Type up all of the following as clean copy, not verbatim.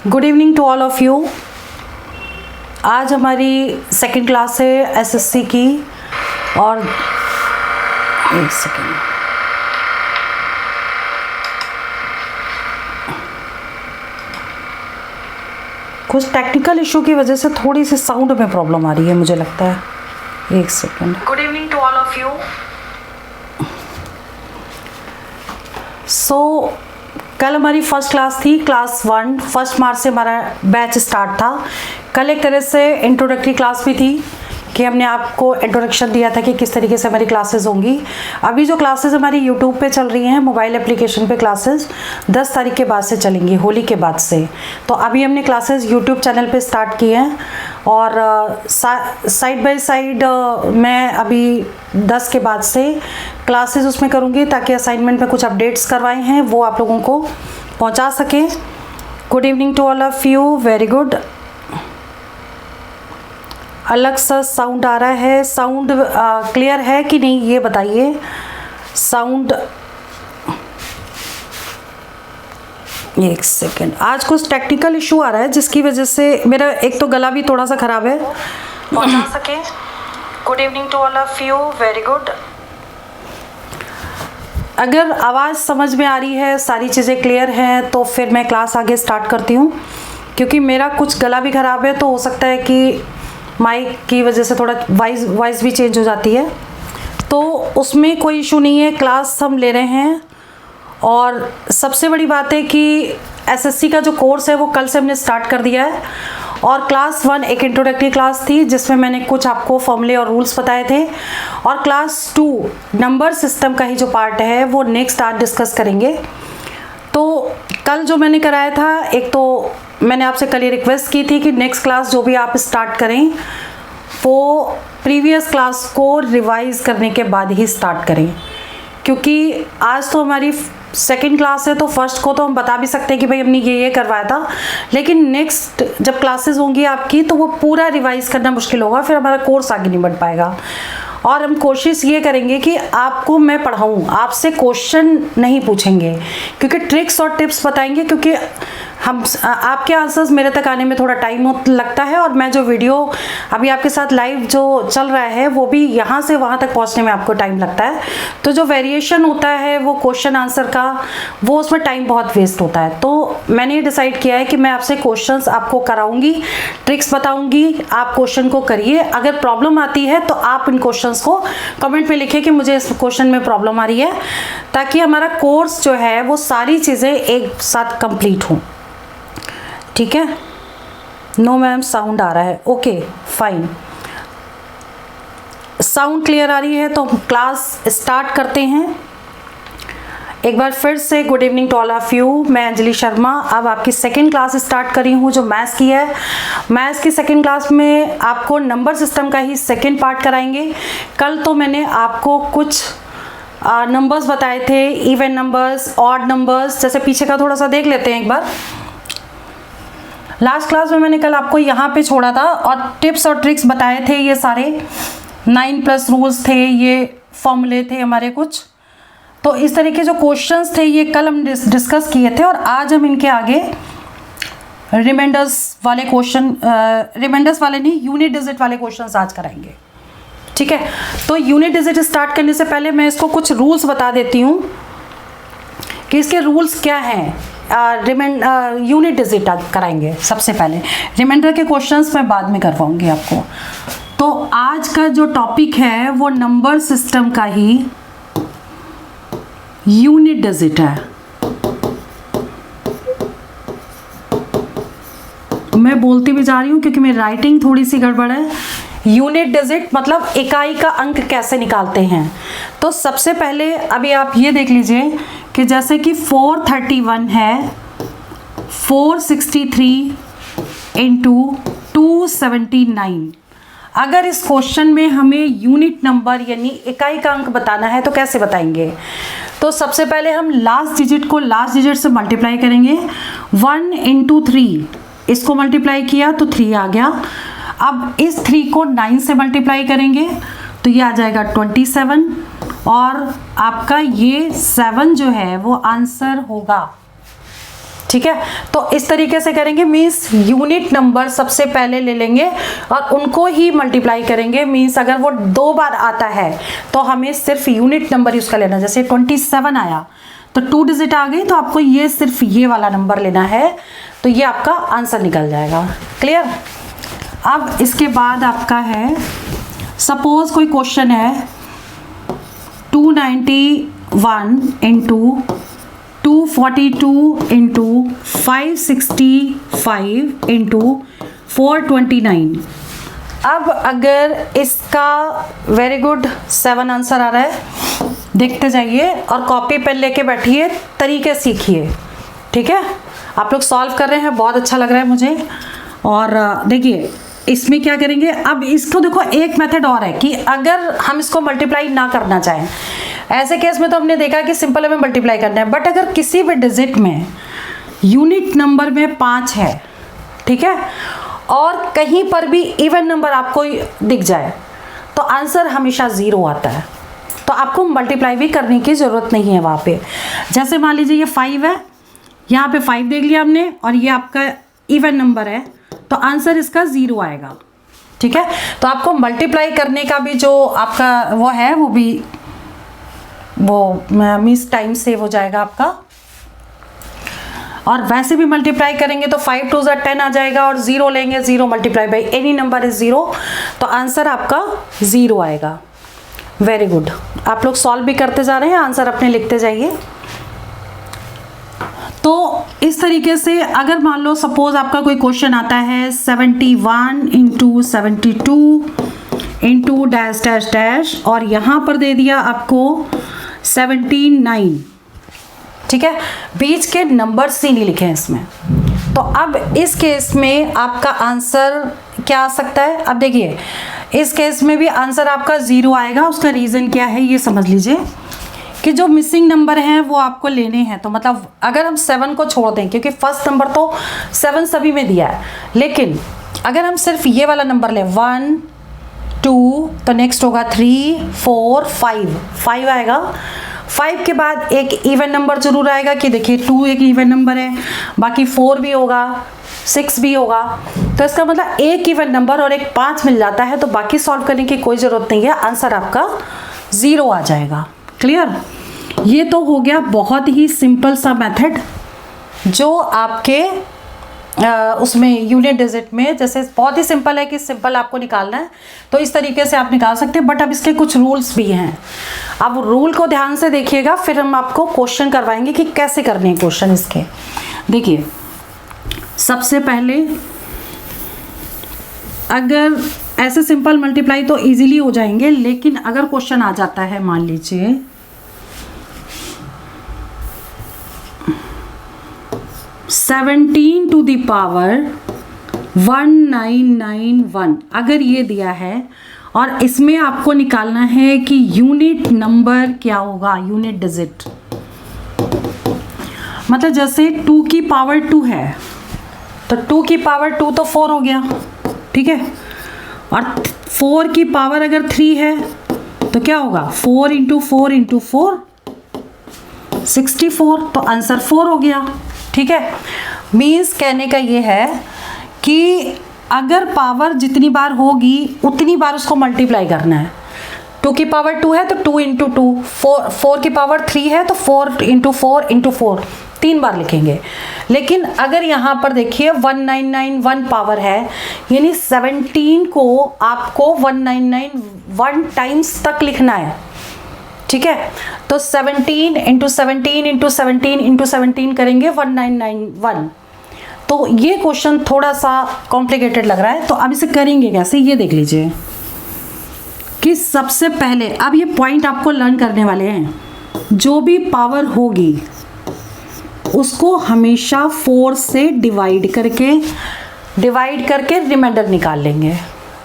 Good evening to all of you. आज हमारी second class है एसएससी की और एक सेकेंड कुछ टेक्निकल इशू की वजह से थोड़ी सी साउंड में प्रॉब्लम आ रही है, मुझे लगता है। एक second. Good evening to all of you. So कल हमारी फर्स्ट क्लास थी, क्लास 1। 1 मार्च से हमारा बैच स्टार्ट था। कल एक तरह से इंट्रोडक्टरी क्लास भी थी कि हमने आपको इंट्रोडक्शन दिया था कि किस तरीके से हमारी क्लासेस होंगी। अभी जो क्लासेस हमारी यूट्यूब पे चल रही हैं, मोबाइल एप्लीकेशन पे क्लासेस 10 तारीख के बाद से चलेंगी, होली के बाद से। तो अभी हमने क्लासेस यूट्यूब चैनल पे स्टार्ट की हैं और साइड बाय साइड मैं अभी 10 के बाद से क्लासेस उसमें करूँगी ताकि असाइनमेंट में कुछ अपडेट्स करवाए हैं वो आप लोगों को पहुँचा सकें। Good evening to all of you. Very good. अलग सा साउंड आ रहा है, साउंड क्लियर है कि नहीं ये बताइए। साउंड एक सेकेंड। आज कुछ टेक्निकल इशू आ रहा है जिसकी वजह से मेरा एक तो गला भी थोड़ा सा ख़राब है। पहुंचा सके। Good evening to all of you. Very good. अगर आवाज़ समझ में आ रही है, सारी चीज़ें क्लियर हैं, तो फिर मैं क्लास आगे स्टार्ट करती हूँ। क्योंकि मेरा कुछ गला भी ख़राब है तो हो सकता है कि माइक की वजह से थोड़ा वॉइस भी चेंज हो जाती है, तो उसमें कोई इशू नहीं है। क्लास हम ले रहे हैं और सबसे बड़ी बात है कि एसएससी का जो कोर्स है वो कल से हमने स्टार्ट कर दिया है। और क्लास 1 एक इंट्रोडक्टरी क्लास थी जिसमें मैंने कुछ आपको फॉर्मूले और रूल्स बताए थे, और क्लास 2 नंबर सिस्टम का ही जो पार्ट है वो नेक्स्ट आज डिस्कस करेंगे। तो कल जो मैंने कराया था, एक तो मैंने आपसे कल ये रिक्वेस्ट की थी कि नेक्स्ट क्लास जो भी आप स्टार्ट करें वो प्रीवियस क्लास को रिवाइज करने के बाद ही स्टार्ट करें, क्योंकि आज तो हमारी सेकंड क्लास है तो फर्स्ट को तो हम बता भी सकते हैं कि भाई हमने ये करवाया था, लेकिन नेक्स्ट जब क्लासेस होंगी आपकी तो वो पूरा रिवाइज करना मुश्किल होगा, फिर हमारा कोर्स आगे नहीं बढ़ पाएगा। और हम कोशिश ये करेंगे कि आपको मैं पढ़ाऊँ, आपसे क्वेश्चन नहीं पूछेंगे, क्योंकि ट्रिक्स और टिप्स बताएंगे, क्योंकि हम आपके आंसर्स मेरे तक आने में थोड़ा टाइम लगता है, और मैं जो वीडियो अभी आपके साथ लाइव जो चल रहा है वो भी यहाँ से वहाँ तक पहुँचने में आपको टाइम लगता है। तो जो वेरिएशन होता है वो क्वेश्चन आंसर का, वो उसमें टाइम बहुत वेस्ट होता है। तो मैंने ये डिसाइड किया है कि मैं आपसे क्वेश्चंस आपको कराऊंगी, ट्रिक्स बताऊंगी, आप क्वेश्चन को करिए। अगर प्रॉब्लम आती है तो आप इन क्वेश्चंस को कमेंट में लिखें कि मुझे इस क्वेश्चन में प्रॉब्लम आ रही है, ताकि हमारा कोर्स जो है वो सारी चीज़ें एक साथ कंप्लीट हों। ठीक है। नो मैम, साउंड आ रहा है। ओके फाइन, साउंड क्लियर आ रही है तो क्लास स्टार्ट करते हैं। एक बार फिर से good evening to all of you. मैं अंजलि शर्मा अब आपकी सेकंड क्लास स्टार्ट करी हूँ जो मैथ्स की है। मैथ्स की सेकंड क्लास में आपको नंबर सिस्टम का ही सेकंड पार्ट कराएंगे। कल तो मैंने आपको कुछ नंबर्स बताए थे, इवन नंबर्स, ऑड नंबर्स। जैसे पीछे का थोड़ा सा देख लेते हैं एक बार। लास्ट क्लास में मैंने कल आपको यहाँ पे छोड़ा था और टिप्स और ट्रिक्स बताए थे। ये सारे 9+ रूल्स थे, ये फॉर्मूले थे हमारे कुछ। तो इस तरह के जो क्वेश्चंस थे ये कल हम डिस्कस किए थे, और आज हम इनके आगे रिमाइंडर्स वाले क्वेश्चन, रिमाइंडर्स वाले नहीं, यूनिट डिजिट वाले क्वेश्चंस आज कराएंगे। ठीक है। तो यूनिट डिजिट स्टार्ट करने से पहले मैं इसको कुछ रूल्स बता देती हूँ कि इसके रूल्स क्या हैं। यूनिट डिजिट कराएंगे सबसे पहले, रिमाइंडर के क्वेश्चंस मैं बाद में करवाऊंगी आपको। तो आज का जो टॉपिक है वो नंबर सिस्टम का ही यूनिट डिजिट है। मैं बोलती भी जा रही हूँ क्योंकि मेरी राइटिंग थोड़ी सी गड़बड़ है। यूनिट डिजिट मतलब इकाई का अंक कैसे निकालते हैं। तो सबसे पहले अभी आप ये देख लीजिए कि जैसे कि 431 है, 463 इंटू 279। अगर इस क्वेश्चन में हमें यूनिट नंबर यानी इकाई का अंक बताना है तो कैसे बताएंगे। तो सबसे पहले हम लास्ट डिजिट को लास्ट डिजिट से मल्टीप्लाई करेंगे। 1 इंटू 3, इसको मल्टीप्लाई किया तो 3 आ गया। अब इस 3 को 9 से मल्टीप्लाई करेंगे तो ये आ जाएगा 27, और आपका ये 7 जो है वो आंसर होगा। ठीक है, तो इस तरीके से करेंगे, मीन्स यूनिट नंबर सबसे पहले ले लेंगे और उनको ही मल्टीप्लाई करेंगे। मीन्स अगर वो 2 बार आता है तो हमें सिर्फ यूनिट नंबर यूज कर लेना। जैसे 27 आया तो 2 डिजिट आ गई, तो आपको ये सिर्फ ये वाला नंबर लेना है, तो ये आपका आंसर निकल जाएगा। क्लियर। अब इसके बाद आपका है, सपोज कोई क्वेश्चन है 291 इंटू 242 इंटू 565 इंटू 429। अब अगर इसका वेरी गुड 7 आंसर आ रहा है, देखते जाइए और कॉपी पेन लेके बैठिए, तरीके सीखिए। ठीक है, आप लोग सॉल्व कर रहे हैं, बहुत अच्छा लग रहा है मुझे। और देखिए इसमें क्या करेंगे, अब इसको देखो एक मेथड और है कि अगर हम इसको मल्टीप्लाई ना करना चाहें, ऐसे केस में तो हमने देखा कि सिंपल हमें मल्टीप्लाई करना है, बट अगर किसी भी डिजिट में यूनिट नंबर में 5 है, ठीक है, और कहीं पर भी इवन नंबर आपको दिख जाए तो आंसर हमेशा 0 आता है, तो आपको मल्टीप्लाई भी करने की ज़रूरत नहीं है वहाँ पे। जैसे मान लीजिए ये 5 है, यहाँ पे 5 देख लिया हमने, और ये आपका इवन नंबर है, तो आंसर इसका 0 आएगा। ठीक है, तो आपको मल्टीप्लाई करने का भी जो आपका वो है, वो भी वो मीन्स टाइम सेव हो जाएगा आपका। और वैसे भी मल्टीप्लाई करेंगे तो 5 2 10 आ जाएगा, और 0 लेंगे, 0 multiply by any number is 0, तो आंसर आपका 0 आएगा। वेरी गुड, आप लोग सॉल्व भी करते जा रहे हैं, आंसर अपने लिखते जाइए। तो इस तरीके से अगर मान लो सपोज आपका कोई क्वेश्चन आता है 71 into 72 into dash dash dash, और यहाँ पर दे दिया आपको 79, ठीक है, बीच के नंबर्स ही नहीं लिखे हैं इसमें, तो अब इस केस में आपका आंसर क्या आ सकता है। अब देखिए इस केस में भी आंसर आपका 0 आएगा। उसका रीज़न क्या है ये समझ लीजिए कि जो मिसिंग नंबर हैं वो आपको लेने हैं। तो मतलब अगर हम 7 को छोड़ दें, क्योंकि फर्स्ट नंबर तो 7 सभी में दिया है, लेकिन अगर हम सिर्फ ये वाला नंबर लें 1 2, तो नेक्स्ट होगा 3 4 5 आएगा। 5 के बाद एक इवन नंबर जरूर आएगा कि देखिए 2 एक इवन नंबर है, बाकी 4 भी होगा, 6 भी होगा, तो इसका मतलब एक इवन नंबर और एक 5 मिल जाता है, तो बाकी सॉल्व करने की कोई ज़रूरत नहीं है, आंसर आपका 0 आ जाएगा। क्लियर। ये तो हो गया बहुत ही सिंपल सा मेथड जो आपके उसमें यूनिट डिजिट में, जैसे बहुत ही सिंपल है कि सिंपल आपको निकालना है, तो इस तरीके से आप निकाल सकते हैं। बट अब इसके कुछ रूल्स भी हैं, अब रूल को ध्यान से देखिएगा, फिर हम आपको क्वेश्चन करवाएंगे कि कैसे करने हैं क्वेश्चन इसके। देखिए सबसे पहले अगर ऐसे सिंपल मल्टीप्लाई तो इजीली हो जाएंगे, लेकिन अगर क्वेश्चन आ जाता है मान लीजिए 17 टू द पावर 1991, अगर ये दिया है और इसमें आपको निकालना है कि यूनिट नंबर क्या होगा, यूनिट डिजिट, मतलब जैसे 2 की पावर 2 है तो 2 की पावर 2 तो 4 हो गया, ठीक है, और 4 की पावर अगर 3 है तो क्या होगा, 4 इंटू 4 इंटू 4 64, तो आंसर 4 हो गया। ठीक है, मीन्स कहने का ये है कि अगर पावर जितनी बार होगी उतनी बार उसको मल्टीप्लाई करना है। 2 की पावर 2 है तो 2 इंटू 2, 4 की पावर 3 है तो 4 इंटू 4 इंटू 4, 3 बार लिखेंगे। लेकिन अगर यहाँ पर देखिए 1991 पावर है, यानी 17 को आपको 1991 टाइम्स तक लिखना है। ठीक है, तो 17 इंटू 17 इंटू 17 इंटू 17 करेंगे 1991। तो ये क्वेश्चन थोड़ा सा कॉम्प्लिकेटेड लग रहा है, तो अब इसे करेंगे कैसे ये देख लीजिए कि सबसे पहले अब ये पॉइंट आपको लर्न करने वाले हैं, जो भी पावर होगी उसको हमेशा 4 से डिवाइड करके रिमाइंडर निकाल लेंगे।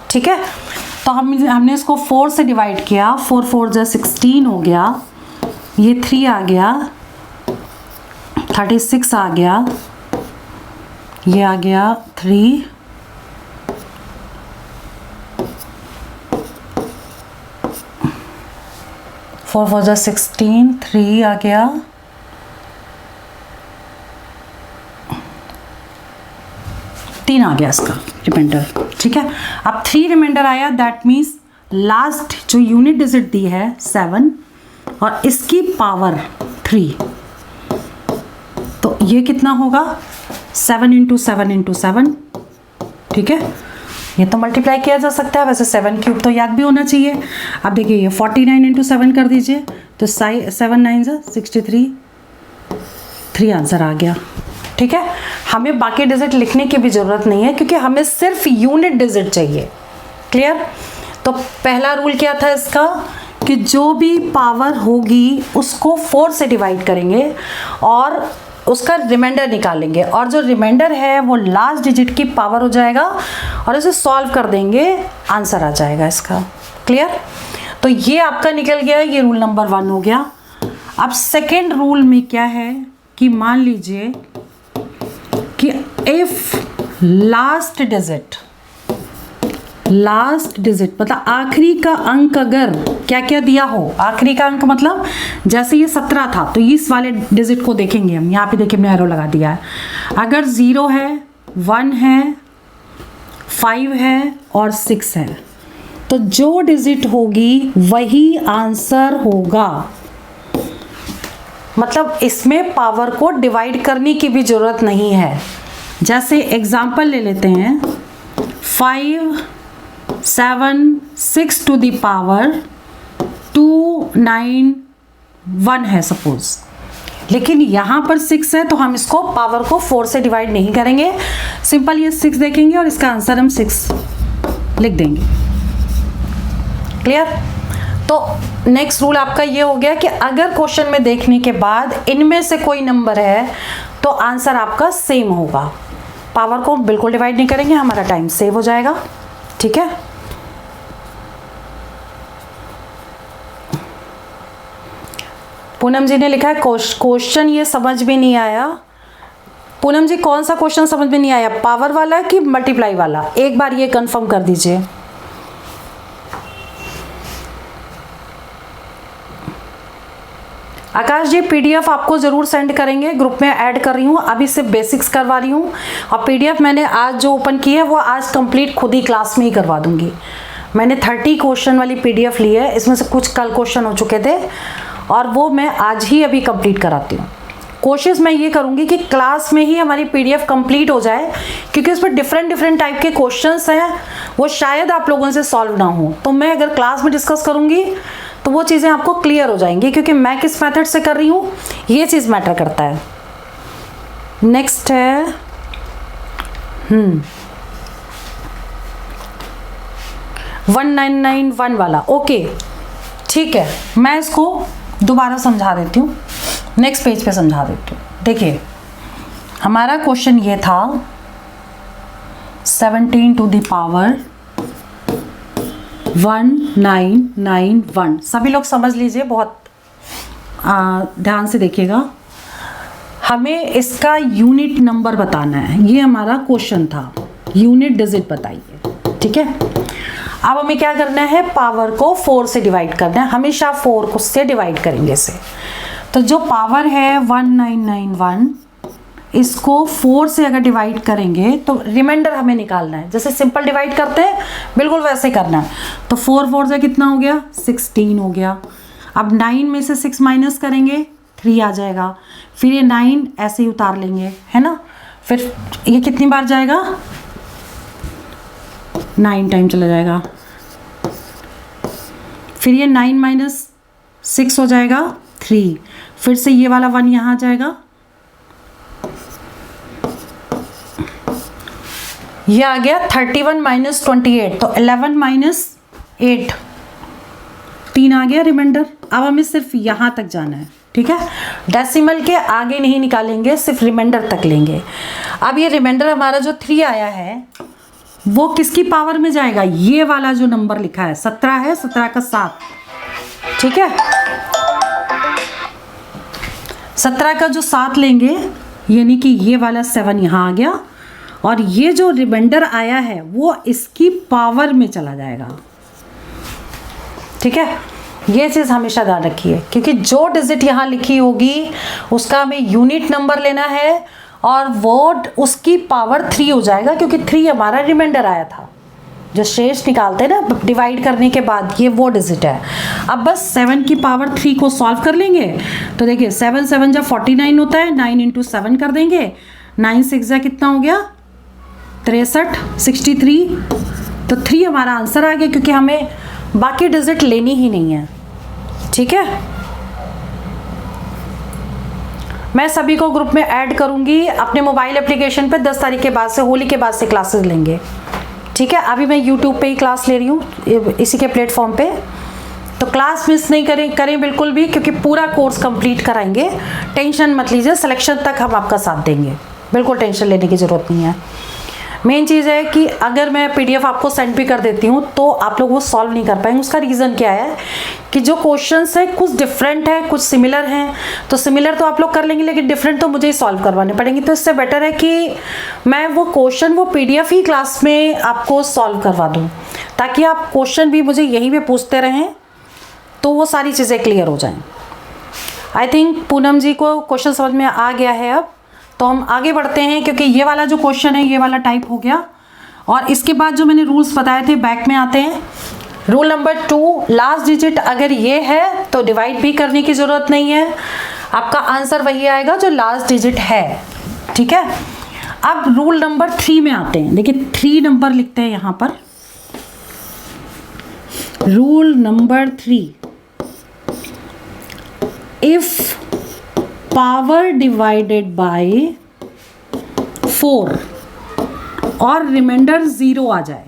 ठीक है, तो हमने इसको 4 से डिवाइड किया, 4 4 जा 16 हो गया, ये 3 आ गया, 36 आ गया, ये आ गया 3, 4 4 जा 16, 3 आ गया, 3 आ गया इसका रिमाइंडर, ठीक है। अब 3 रिमाइंडर आया, दैट मीन्स लास्ट जो यूनिट डिजिट दी है 7 और इसकी पावर 3, तो ये कितना होगा 7 × 7 × 7, ठीक है। ये तो मल्टीप्लाई किया जा सकता है, वैसे 7 क्यूब तो याद भी होना चाहिए। अब देखिए ये 49 × 7 कर दीजिए, तो 7 9 63, 3 आंसर आ गया, ठीक है। हमें बाकी डिजिट लिखने की भी ज़रूरत नहीं है क्योंकि हमें सिर्फ यूनिट डिजिट चाहिए। क्लियर। तो पहला रूल क्या था इसका कि जो भी पावर होगी उसको 4 से डिवाइड करेंगे और उसका रिमाइंडर निकालेंगे, और जो रिमाइंडर है वो लास्ट डिजिट की पावर हो जाएगा और इसे सॉल्व कर देंगे, आंसर आ जाएगा इसका। क्लियर। तो ये आपका निकल गया, ये रूल नंबर 1 हो गया। अब सेकेंड रूल में क्या है कि मान लीजिए कि इफ लास्ट डिजिट मतलब आखिरी का अंक अगर क्या क्या दिया हो, आखिरी का अंक मतलब जैसे ये 17 था तो इस वाले डिजिट को देखेंगे हम, यहाँ पे देखिए मैंने एरो लगा दिया है। अगर 0 है, 1 है, 5 है और 6 है, तो जो डिजिट होगी वही आंसर होगा। मतलब इसमें पावर को डिवाइड करने की भी जरूरत नहीं है। जैसे एग्जाम्पल ले लेते हैं, 5 7 6 टू द पावर 2 9 1 है सपोज, लेकिन यहाँ पर 6 है तो हम इसको पावर को 4 से डिवाइड नहीं करेंगे, सिंपल ये 6 देखेंगे और इसका आंसर हम 6 लिख देंगे। क्लियर। तो नेक्स्ट रूल आपका ये हो गया कि अगर क्वेश्चन में देखने के बाद इनमें से कोई नंबर है तो आंसर आपका सेम होगा, पावर को बिल्कुल डिवाइड नहीं करेंगे, हमारा टाइम सेव हो जाएगा। ठीक है। पूनम जी ने लिखा है क्वेश्चन ये समझ में नहीं आया। पूनम जी कौन सा क्वेश्चन समझ में नहीं आया, पावर वाला कि मल्टीप्लाई वाला, एक बार ये कंफर्म कर दीजिए। आकाश जी पीडीएफ आपको ज़रूर सेंड करेंगे, ग्रुप में ऐड कर रही हूँ, अभी सिर्फ बेसिक्स करवा रही हूँ और पीडीएफ मैंने आज जो ओपन की है वो आज कंप्लीट खुद ही क्लास में ही करवा दूँगी। मैंने 30 क्वेश्चन वाली पीडीएफ ली है, इसमें से कुछ कल क्वेश्चन हो चुके थे और वो मैं आज ही अभी कंप्लीट कराती हूँ। कोशिश मैं ये करूँगी कि क्लास में ही हमारी पीडीएफ कंप्लीट हो जाए, क्योंकि उस पर डिफरेंट टाइप के क्वेश्चंस हैं, वो शायद आप लोगों से सॉल्व ना हो, तो मैं अगर क्लास में डिस्कस करूँगी तो वो चीज़ें आपको क्लियर हो जाएंगी, क्योंकि मैं किस मेथड से कर रही हूँ ये चीज़ मैटर करता है। नेक्स्ट है 1991 वाला। ओके ठीक है, मैं इसको दोबारा समझा देती हूँ, नेक्स्ट पेज पे समझा देती हूँ। देखिए हमारा क्वेश्चन ये था 17 टू द पावर 1991। सभी लोग समझ लीजिए, बहुत ध्यान से देखिएगा। हमें इसका यूनिट नंबर बताना है, ये हमारा क्वेश्चन था, यूनिट डिजिट बताइए। ठीक है। अब हमें क्या करना है, पावर को 4 से डिवाइड करना है, हमेशा 4 को से डिवाइड करेंगे इसे। तो जो पावर है 1991, इसको 4 से अगर डिवाइड करेंगे तो रिमाइंडर हमें निकालना है, जैसे सिंपल डिवाइड करते हैं बिल्कुल वैसे करना है। तो 4 4 से कितना हो गया, 16 हो गया। अब 9 में से 6 माइनस करेंगे 3 आ जाएगा, फिर ये 9 ऐसे ही उतार लेंगे, है ना। फिर ये कितनी बार जाएगा, 9 टाइम चला जाएगा, फिर ये 9 माइनस 6 हो जाएगा 3, फिर से ये वाला 1 यहाँ आ जाएगा, ये आ गया 31 माइनस 28, तो 11 माइनस 8, 3 आ गया रिमाइंडर। अब हमें सिर्फ यहाँ तक जाना है। ठीक है, डेसिमल के आगे नहीं निकालेंगे, सिर्फ रिमाइंडर तक लेंगे। अब ये रिमाइंडर हमारा जो 3 आया है वो किसकी पावर में जाएगा, ये वाला जो नंबर लिखा है 17 है, 17 का 7। ठीक है, 17 का जो 7 लेंगे, यानी कि ये वाला 7 यहाँ आ गया और ये जो रिमाइंडर आया है वो इसकी पावर में चला जाएगा। ठीक है, ये चीज़ हमेशा ध्यान रखिए, क्योंकि जो डिजिट यहाँ लिखी होगी उसका हमें यूनिट नंबर लेना है और वो उसकी पावर 3 हो जाएगा, क्योंकि 3 हमारा रिमाइंडर आया था। जो शेष निकालते हैं ना डिवाइड करने के बाद, ये वो डिजिट है। अब बस 7 की पावर 3 को सॉल्व कर लेंगे। तो देखिए 7 7 जब 49 होता है, 9 इंटू 7 कर देंगे, 9 6 जा कितना हो गया 63, 63। तो 3 हमारा आंसर आ गया, क्योंकि हमें बाकी डिजिट लेनी ही नहीं है। ठीक है, मैं सभी को ग्रुप में ऐड करूंगी अपने मोबाइल एप्लीकेशन पे। 10 तारीख के बाद से, होली के बाद से क्लासेस लेंगे। ठीक है, अभी मैं यूट्यूब पे ही क्लास ले रही हूँ, इसी के प्लेटफॉर्म पे। तो क्लास मिस नहीं करें बिल्कुल भी, क्योंकि पूरा कोर्स कंप्लीट कराएंगे। टेंशन मत लीजिए, सिलेक्शन तक हम आपका साथ देंगे, बिल्कुल टेंशन लेने की ज़रूरत नहीं है। मेन चीज़ है कि अगर मैं PDF आपको सेंड भी कर देती हूँ तो आप लोग वो सॉल्व नहीं कर पाएंगे। उसका रीज़न क्या है कि जो क्वेश्चंस है कुछ डिफरेंट है, कुछ सिमिलर हैं। तो सिमिलर तो आप लोग कर लेंगे, लेकिन डिफरेंट तो मुझे ही सॉल्व करवाने पड़ेंगे। तो इससे बेटर है कि मैं वो क्वेश्चन वो PDF ही क्लास में आपको सॉल्व करवा दूँ, ताकि आप क्वेश्चन भी मुझे यहीं पर पूछते रहें, तो वो सारी चीज़ें क्लियर हो जाएँ। आई थिंक पूनम जी को क्वेश्चन समझ में आ गया है। अब तो हम आगे बढ़ते हैं, क्योंकि ये वाला जो क्वेश्चन है ये वाला टाइप हो गया। और इसके बाद जो मैंने रूल्स बताए थे बैक में आते हैं। रूल नंबर 2, लास्ट डिजिट अगर ये है तो डिवाइड भी करने की ज़रूरत नहीं है, आपका आंसर वही आएगा जो लास्ट डिजिट है। ठीक है, अब रूल नंबर 3 में आते हैं। देखिए 3 नंबर लिखते हैं यहाँ पर। Rule number 3, if power divided by 4 और रिमाइंडर 0 आ जाए।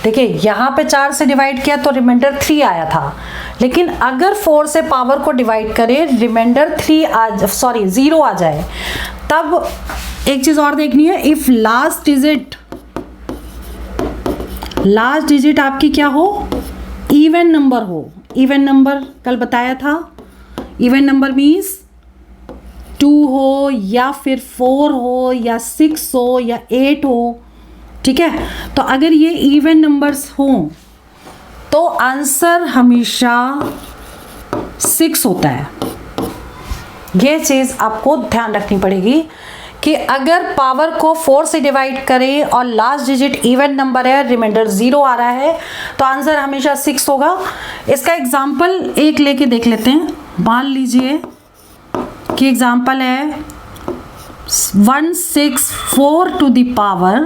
देखिए यहाँ पे 4 से डिवाइड किया तो रिमाइंडर 3 आया था, लेकिन अगर 4 से पावर को डिवाइड करें, रिमाइंडर 0 आ जाए, तब एक चीज़ और देखनी है। इफ लास्ट डिजिट आपकी क्या हो, इवन नंबर हो। इवन नंबर कल बताया था, इवन नंबर मीन्स 2 हो या फिर 4 हो या 6 हो या 8 हो। ठीक है, तो अगर ये इवन नंबर्स हों तो आंसर हमेशा 6 होता है। ये चीज़ आपको ध्यान रखनी पड़ेगी कि अगर पावर को 4 से डिवाइड करें और लास्ट डिजिट इवन नंबर है, रिमाइंडर 0 आ रहा है, तो आंसर हमेशा 6 होगा। इसका एग्जाम्पल एक लेके देख लेते हैं। मान लीजिए कि एग्जाम्पल है 164 टू द पावर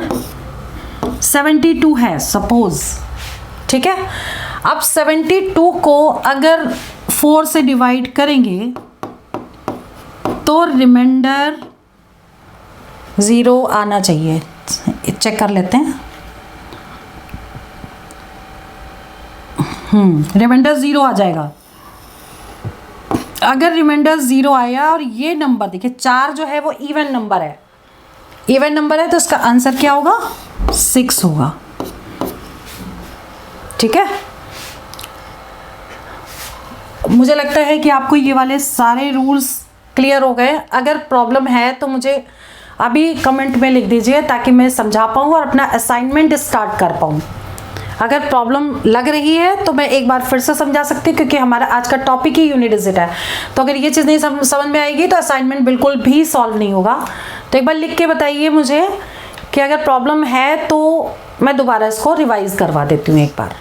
72 है सपोज। ठीक है, अब 72 को अगर 4 से डिवाइड करेंगे तो रिमाइंडर 0 आना चाहिए। चेक कर लेते हैं। रिमाइंडर 0 आ जाएगा। अगर रिमाइंडर 0 आया और ये नंबर देखिए 4 जो है वो इवन नंबर है, इवन नंबर है, तो इसका आंसर क्या होगा, 6 होगा। ठीक है, मुझे लगता है कि आपको ये वाले सारे रूल्स क्लियर हो गए। अगर प्रॉब्लम है तो मुझे अभी कमेंट में लिख दीजिए, ताकि मैं समझा पाऊँ और अपना असाइनमेंट स्टार्ट कर पाऊँ। अगर प्रॉब्लम लग रही है तो मैं एक बार फिर से समझा सकती हूँ, क्योंकि हमारा आज का टॉपिक ही यूनिट डिजिट है। तो अगर ये चीज़ नहीं समझ में आएगी तो असाइनमेंट बिल्कुल भी सॉल्व नहीं होगा। तो एक बार लिख के बताइए मुझे कि अगर प्रॉब्लम है तो मैं दोबारा इसको रिवाइज करवा देती हूँ एक बार।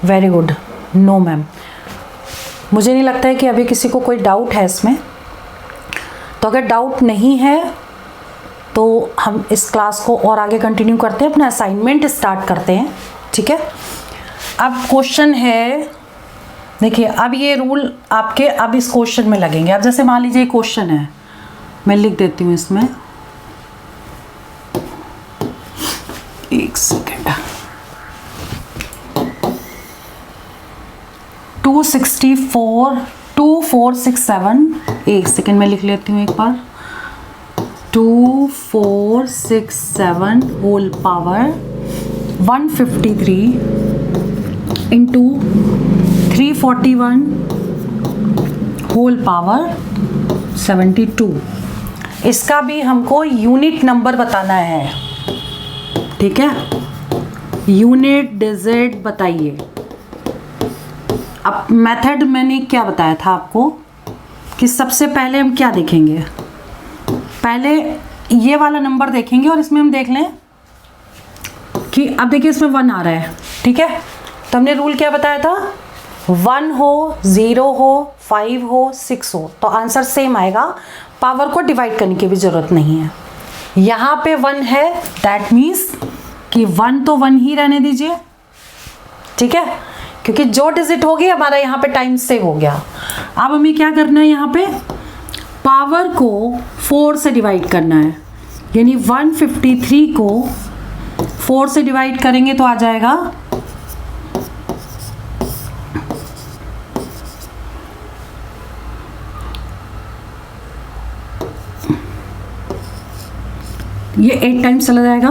Very good. नो मैम, मुझे नहीं लगता है कि अभी किसी को कोई डाउट है इसमें। तो अगर डाउट नहीं है तो हम इस क्लास को और आगे कंटिन्यू करते हैं, अपना असाइनमेंट स्टार्ट करते हैं। ठीक है, अब क्वेश्चन है, देखिए अब ये रूल आपके अब इस क्वेश्चन में लगेंगे। अब जैसे मान लीजिए क्वेश्चन है, मैं लिख देती हूँ इसमें, एक सेकेंड। 264 2467, एक सेकेंड में लिख लेती हूँ एक बार। 2467 whole power 153 into 341 whole power 72। इसका भी हमको यूनिट नंबर बताना है, ठीक है, यूनिट डिजिट बताइए। अब मेथड मैंने क्या बताया था आपको कि सबसे पहले हम क्या देखेंगे, पहले ये वाला नंबर देखेंगे और इसमें हम देख लें कि अब देखिए इसमें 1 आ रहा है, ठीक है, तो हमने रूल क्या बताया था, 1 हो, 0 हो, 5 हो, 6 हो तो आंसर सेम आएगा, पावर को डिवाइड करने की भी ज़रूरत नहीं है। यहाँ पे 1 है, दैट मीन्स कि 1 तो 1 ही रहने दीजिए, ठीक है, क्योंकि जो डिजिट होगी हमारा यहाँ पे टाइम सेव हो गया। अब हमें क्या करना है, यहाँ पे पावर को 4 से डिवाइड करना है, यानी 153 को 4 से डिवाइड करेंगे तो आ जाएगा ये 8 टाइम्स चला जाएगा,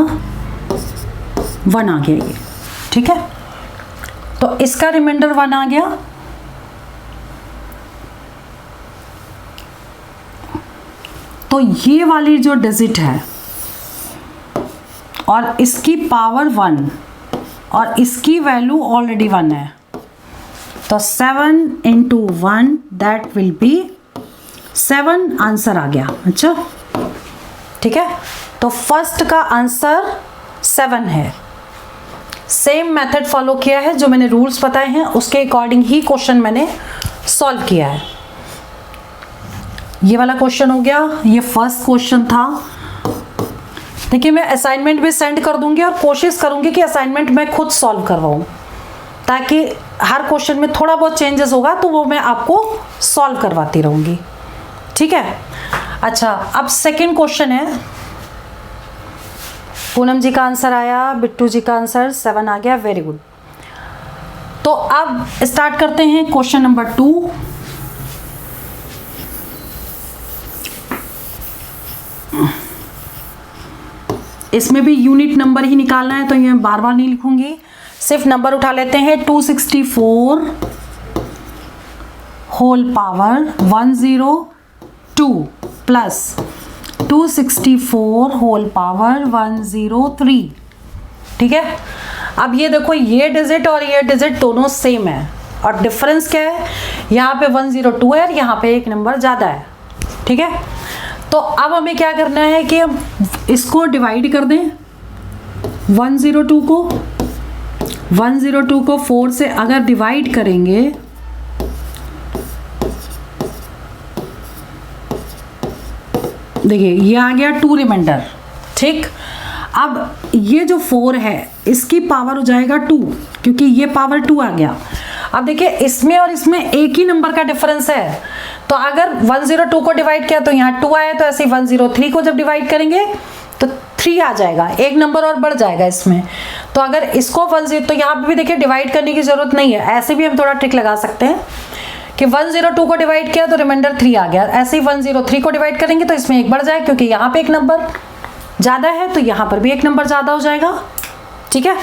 1 आ गया ये, ठीक है, तो इसका रिमाइंडर 1 आ गया। तो ये वाली जो डिजिट है और इसकी पावर 1 और इसकी वैल्यू ऑलरेडी 1 है, तो 7 into 1 that will be 7 answer आ गया। अच्छा, ठीक है, तो फर्स्ट का आंसर 7 है। सेम मेथड फॉलो किया है, जो मैंने रूल्स बताए हैं उसके अकॉर्डिंग ही क्वेश्चन मैंने सॉल्व किया है। ये वाला क्वेश्चन हो गया, ये फर्स्ट क्वेश्चन था। देखिए मैं असाइनमेंट भी सेंड कर दूंगी और कोशिश करूंगी कि असाइनमेंट मैं खुद सॉल्व करवाऊं, ताकि हर क्वेश्चन में थोड़ा बहुत चेंजेस होगा तो वो मैं आपको सॉल्व करवाती रहूंगी, ठीक है। अच्छा, अब सेकंड क्वेश्चन है, पूनम जी का आंसर आया, बिट्टू जी का आंसर 7 आ गया, वेरी गुड। तो अब स्टार्ट करते हैं क्वेश्चन नंबर 2। इसमें भी यूनिट नंबर ही निकालना है, तो ये बार बार नहीं लिखूंगी, सिर्फ नंबर उठा लेते हैं। 264 whole power 102 plus 264 whole power 103, ठीक है। अब ये देखो, ये डिजिट और ये डिजिट दोनों सेम है और डिफरेंस क्या है, यहाँ पे 102 है और यहाँ पे एक नंबर ज़्यादा है, ठीक है। तो अब हमें क्या करना है कि हम इसको डिवाइड कर दें, 102 को 4 से अगर डिवाइड करेंगे देखिए ये आ गया 2 रिमाइंडर, ठीक। अब ये जो 4 है इसकी पावर हो जाएगा 2, क्योंकि ये पावर 2 आ गया। अब देखिए इसमें और इसमें एक ही नंबर का डिफरेंस है, तो अगर 102 को डिवाइड किया तो यहाँ 2 आया, तो ऐसे 103 को जब डिवाइड करेंगे तो 3 आ जाएगा, एक नंबर और बढ़ जाएगा इसमें। तो अगर इसको 10, तो यहाँ पे भी देखिए डिवाइड करने की जरूरत नहीं है, ऐसे भी हम थोड़ा ट्रिक लगा सकते हैं कि 102 को डिवाइड किया तो रिमाइंडर 3 आ गया, ऐसे ही 103 को डिवाइड करेंगे तो इसमें एक बढ़ जाए, क्योंकि यहाँ पे एक नंबर ज़्यादा है तो यहाँ पर भी एक नंबर ज़्यादा हो जाएगा, ठीक है।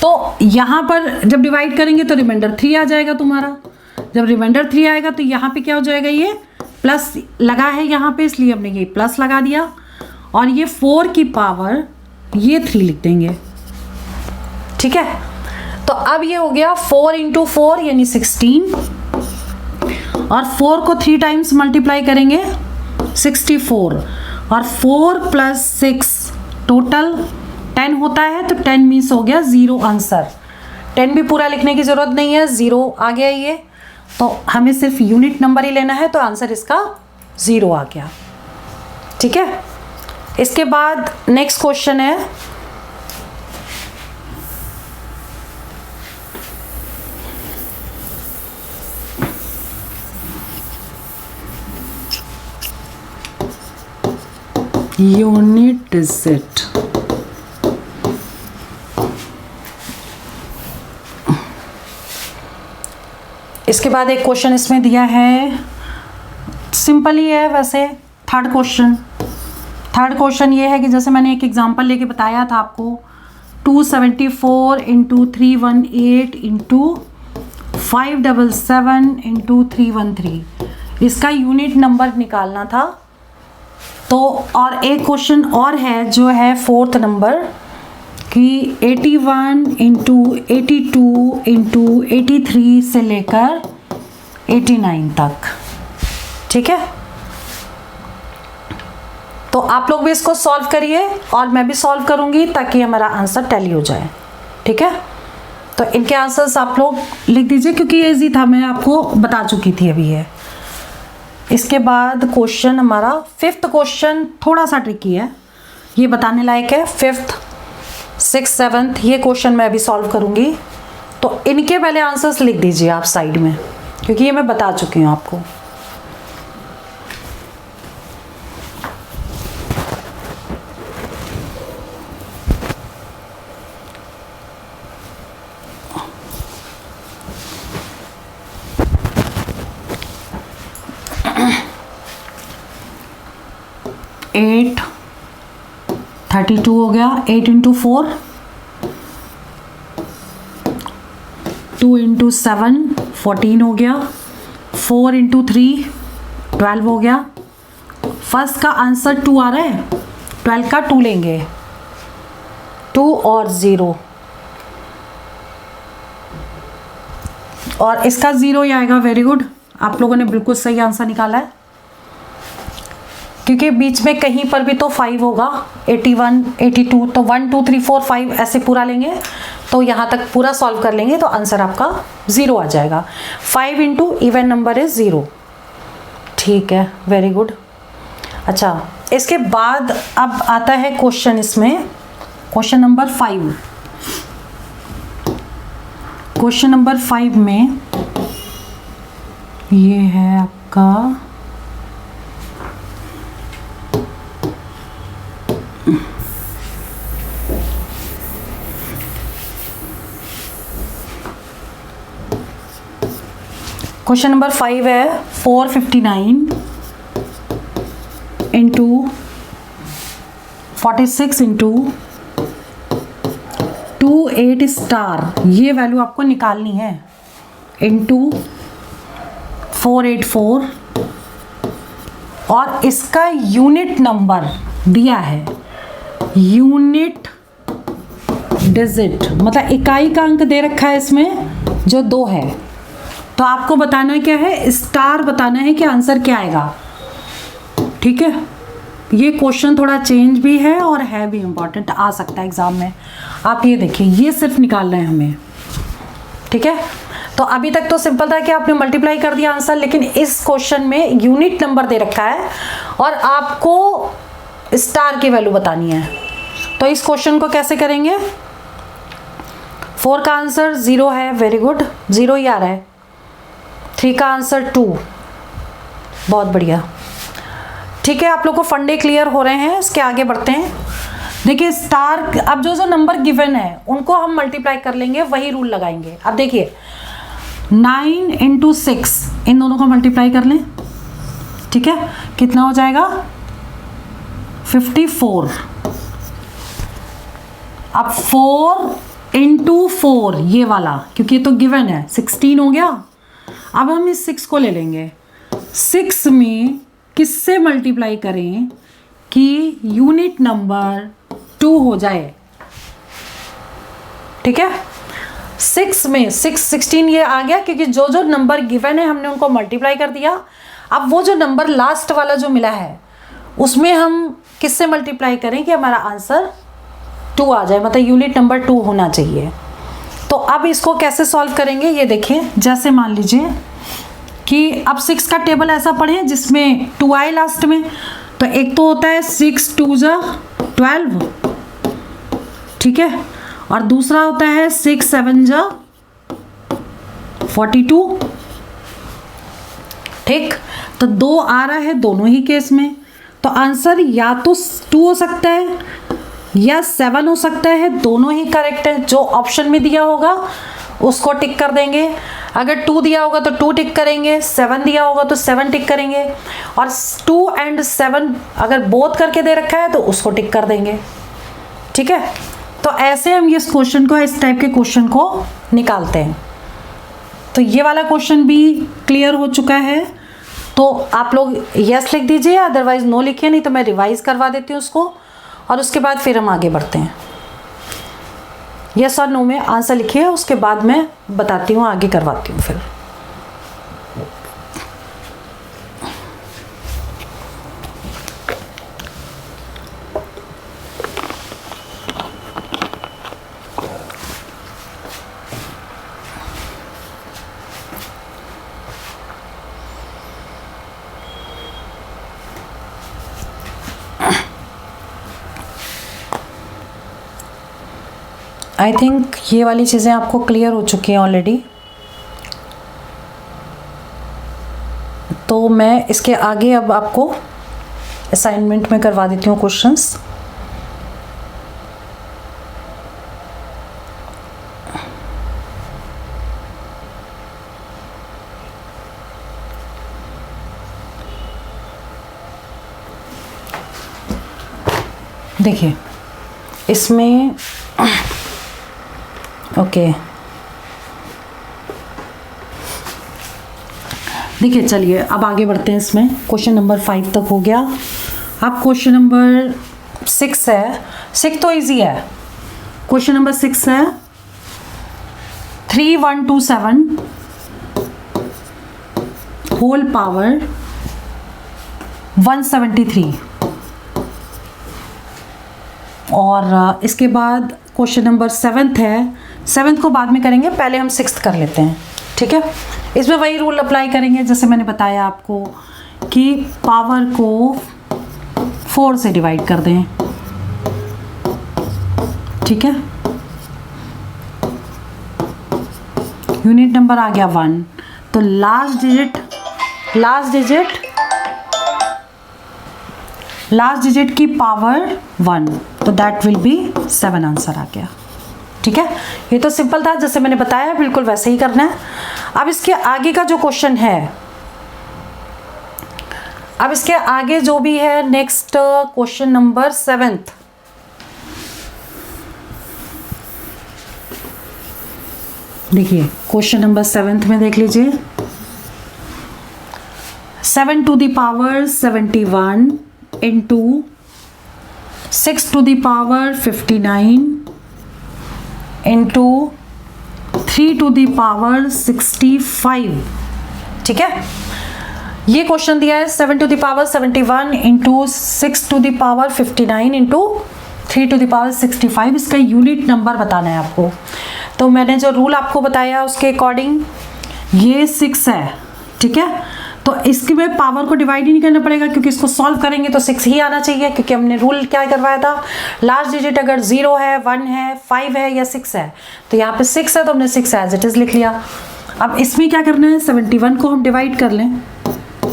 तो यहाँ पर जब डिवाइड करेंगे तो रिमाइंडर 3 आ जाएगा तुम्हारा, जब रिमाइंडर 3 आएगा तो यहाँ पे क्या हो जाएगा, ये प्लस लगा है यहाँ पे इसलिए हमने ये प्लस लगा दिया, और ये 4 की पावर ये 3 लिख देंगे, ठीक है। तो अब ये हो गया 4 इंटू 4 यानी 16, और 4 को 3 टाइम्स मल्टीप्लाई करेंगे 64, और 4 प्लस 6 टोटल 10 होता है, तो 10 मीन्स हो गया 0 आंसर। 10 भी पूरा लिखने की ज़रूरत नहीं है, 0 आ गया ये, तो हमें सिर्फ यूनिट नंबर ही लेना है, तो आंसर इसका 0 आ गया, ठीक है। इसके बाद नेक्स्ट क्वेश्चन है, यूनिट डिजिट। इसके बाद एक क्वेश्चन इसमें दिया है, सिंपल ही है वैसे। थर्ड क्वेश्चन ये है कि जैसे मैंने एक एग्जांपल लेके बताया था आपको, 274 इंटू 318 इंटू 577 इंटू 313, इसका यूनिट नंबर निकालना था। तो और एक क्वेश्चन और है जो है 4th नंबर कि 81 इंटू 82 इंटू 83 से लेकर 89 तक। ठीक है, तो आप लोग भी इसको सॉल्व करिए और मैं भी सॉल्व करूंगी ताकि हमारा आंसर टैली हो जाए। ठीक है, तो इनके आंसर्स आप लोग लिख दीजिए क्योंकि ये इजी था, मैं आपको बता चुकी थी अभी है। इसके बाद क्वेश्चन हमारा 5th क्वेश्चन थोड़ा सा ट्रिकी है, ये बताने लायक है। 5th 6th 7th ये क्वेश्चन मैं अभी सॉल्व करूंगी, तो इनके पहले आंसर्स लिख दीजिए आप साइड में क्योंकि ये मैं बता चुकी हूँ आपको। एट 32 हो गया, 8 इंटू 4, 2 इंटू 7 14 हो गया, 4 इंटू 3 12 हो गया। फर्स्ट का आंसर 2 आ रहा है, 12 का 2 लेंगे, 2 और 0, और इसका 0 ही आएगा। वेरी गुड, आप लोगों ने बिल्कुल सही आंसर निकाला है क्योंकि बीच में कहीं पर भी तो 5 होगा। 81 82 तो 1 2 3 4 5 ऐसे पूरा लेंगे तो यहाँ तक पूरा सॉल्व कर लेंगे तो आंसर आपका 0 आ जाएगा। 5 इंटू इवन नंबर इज 0। ठीक है, वेरी गुड। अच्छा, इसके बाद अब आता है क्वेश्चन, इसमें क्वेश्चन नंबर 5। क्वेश्चन नंबर 5 में ये है आपका क्वेश्चन नंबर 5 है 459 इंटू 46 इंटू 28 स्टार, ये वैल्यू आपको निकालनी है, इंटू 484 और इसका यूनिट नंबर दिया है, यूनिट डिजिट मतलब इकाई का अंक दे रखा है इसमें जो 2 है। तो आपको बताना क्या है, स्टार बताना है कि आंसर क्या आएगा। ठीक है, ये क्वेश्चन थोड़ा चेंज भी है और है भी इम्पॉर्टेंट, आ सकता है एग्जाम में। आप ये देखिए, ये सिर्फ निकालना है हमें। ठीक है, तो अभी तक तो सिंपल था कि आपने मल्टीप्लाई कर दिया आंसर, लेकिन इस क्वेश्चन में यूनिट नंबर दे रखा है और आपको स्टार की वैल्यू बतानी है। तो इस क्वेश्चन को कैसे करेंगे? 4 का आंसर 0 है, वेरी गुड, 0 ही आ रहा है। 3 का आंसर 2, बहुत बढ़िया। ठीक है, आप लोग को फंडे क्लियर हो रहे हैं। इसके आगे बढ़ते हैं। देखिए स्टार, अब जो नंबर गिवन है उनको हम मल्टीप्लाई कर लेंगे, वही रूल लगाएंगे। अब देखिए 9 इंटू 6, इन दोनों को मल्टीप्लाई कर लें। ठीक है, कितना हो जाएगा? 54। अब 4 इंटू 4 ये वाला, क्योंकि ये तो गिवन है, 16 हो गया। अब हम इस 6 को ले लेंगे, 6 में किससे मल्टीप्लाई करें कि यूनिट नंबर 2 हो जाए। ठीक है, 6 में 6 16 ये आ गया क्योंकि जो जो नंबर गिवन है हमने उनको मल्टीप्लाई कर दिया। अब वो जो नंबर लास्ट वाला जो मिला है उसमें हम किससे मल्टीप्लाई करें कि हमारा आंसर 2 आ जाए, मतलब यूनिट नंबर 2 होना चाहिए। तो अब इसको कैसे सॉल्व करेंगे ये देखिए। जैसे मान लीजिए कि अब 6 का टेबल ऐसा पढ़ें जिसमें 2 आए लास्ट में, तो एक तो होता है 6 2 जा 12, ठीक है, और दूसरा होता है 6 7 जा 42। ठीक, तो 2 आ रहा है दोनों ही केस में, तो आंसर या तो 2 हो सकता है या 7 हो सकता है, दोनों ही करेक्ट है। जो ऑप्शन में दिया होगा उसको टिक कर देंगे। अगर 2 दिया होगा तो 2 टिक करेंगे, 7 दिया होगा तो 7 टिक करेंगे, और 2 एंड 7 अगर बोथ करके दे रखा है तो उसको टिक कर देंगे। ठीक है, तो ऐसे हम इस क्वेश्चन को, इस टाइप के क्वेश्चन को निकालते हैं। तो ये वाला क्वेश्चन भी क्लियर हो चुका है। तो आप लोग यस लिख दीजिए, अदरवाइज नो लिखिए, नहीं तो मैं रिवाइज करवा देती हूँ उसको और उसके बाद फिर हम आगे बढ़ते हैं। यस और नो में आंसर लिखिए, उसके बाद मैं बताती हूँ, आगे करवाती हूँ फिर। आई थिंक ये वाली चीज़ें आपको क्लियर हो चुकी हैं ऑलरेडी। तो मैं इसके आगे अब आपको असाइनमेंट में करवा देती हूँ क्वेश्चंस। देखिए इसमें ओके देखिए, चलिए अब आगे बढ़ते हैं। इसमें क्वेश्चन नंबर 5 तक हो गया। अब क्वेश्चन नंबर 6 है। 6 तो इजी है। क्वेश्चन नंबर 6 है 3127 होल पावर 173। और इसके बाद क्वेश्चन नंबर 7 है। 7 को बाद में करेंगे, पहले हम 6 कर लेते हैं, ठीक है। इसमें वही रूल अप्लाई करेंगे जैसे मैंने बताया आपको कि पावर को 4 से डिवाइड कर दें, ठीक है। यूनिट नंबर आ गया 1, तो लास्ट डिजिट की पावर 1, तो दैट विल बी 7 आंसर आ गया, ठीक है। ये तो सिंपल था, जैसे मैंने बताया बिल्कुल वैसे ही करना है। अब इसके आगे का जो क्वेश्चन है, अब इसके आगे जो भी है नेक्स्ट क्वेश्चन नंबर 7। देखिए क्वेश्चन नंबर 7 में देख लीजिए, 7 to the power 71 into 6 to the power 59 into 3 to the power 65, ठीक है। ये क्वेश्चन दिया है 7 to the power 71 into 6 to the power 59 into 3 to the power 65। इसका यूनिट नंबर बताना है आपको। तो मैंने जो रूल आपको बताया उसके अकॉर्डिंग ये 6 है, ठीक है। तो इसके में पावर को डिवाइड ही नहीं करना पड़ेगा, क्योंकि इसको सॉल्व करेंगे तो 6 ही आना चाहिए, क्योंकि हमने रूल क्या करवाया था, लास्ट डिजिट अगर 0 है, 1 है, 5 है या 6 है, तो यहाँ पे 6 है तो हमने 6 एज इट इज लिख लिया। अब इसमें क्या करना है, 71 को हम डिवाइड कर लें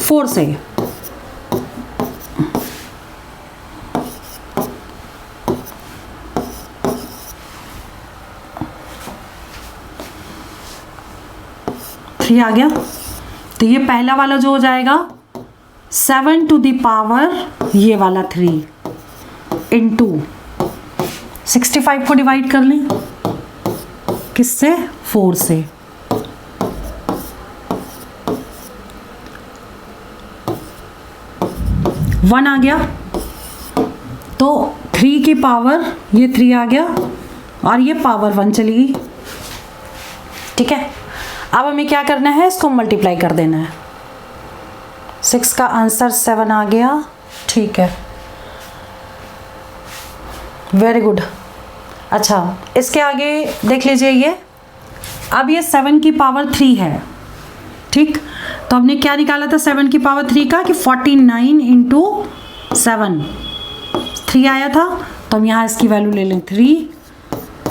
4 से। थ्री आ गया, तो ये पहला वाला जो हो जाएगा 7 to the power ये वाला 3 इंटू 65 को डिवाइड कर लें किससे, 4 से। वन आ गया, तो 3 की पावर ये 3 आ गया और ये पावर 1 चली गई, ठीक है। अब हमें क्या करना है, इसको मल्टीप्लाई कर देना है। 6 का आंसर 7 आ गया, ठीक है, वेरी गुड। अच्छा इसके आगे देख लीजिए, ये अब ये 7 की पावर 3 है, ठीक। तो हमने क्या निकाला था 7 की पावर 3 का, कि 49 इंटू 7 3 आया था। तो हम यहाँ इसकी वैल्यू ले लें 3,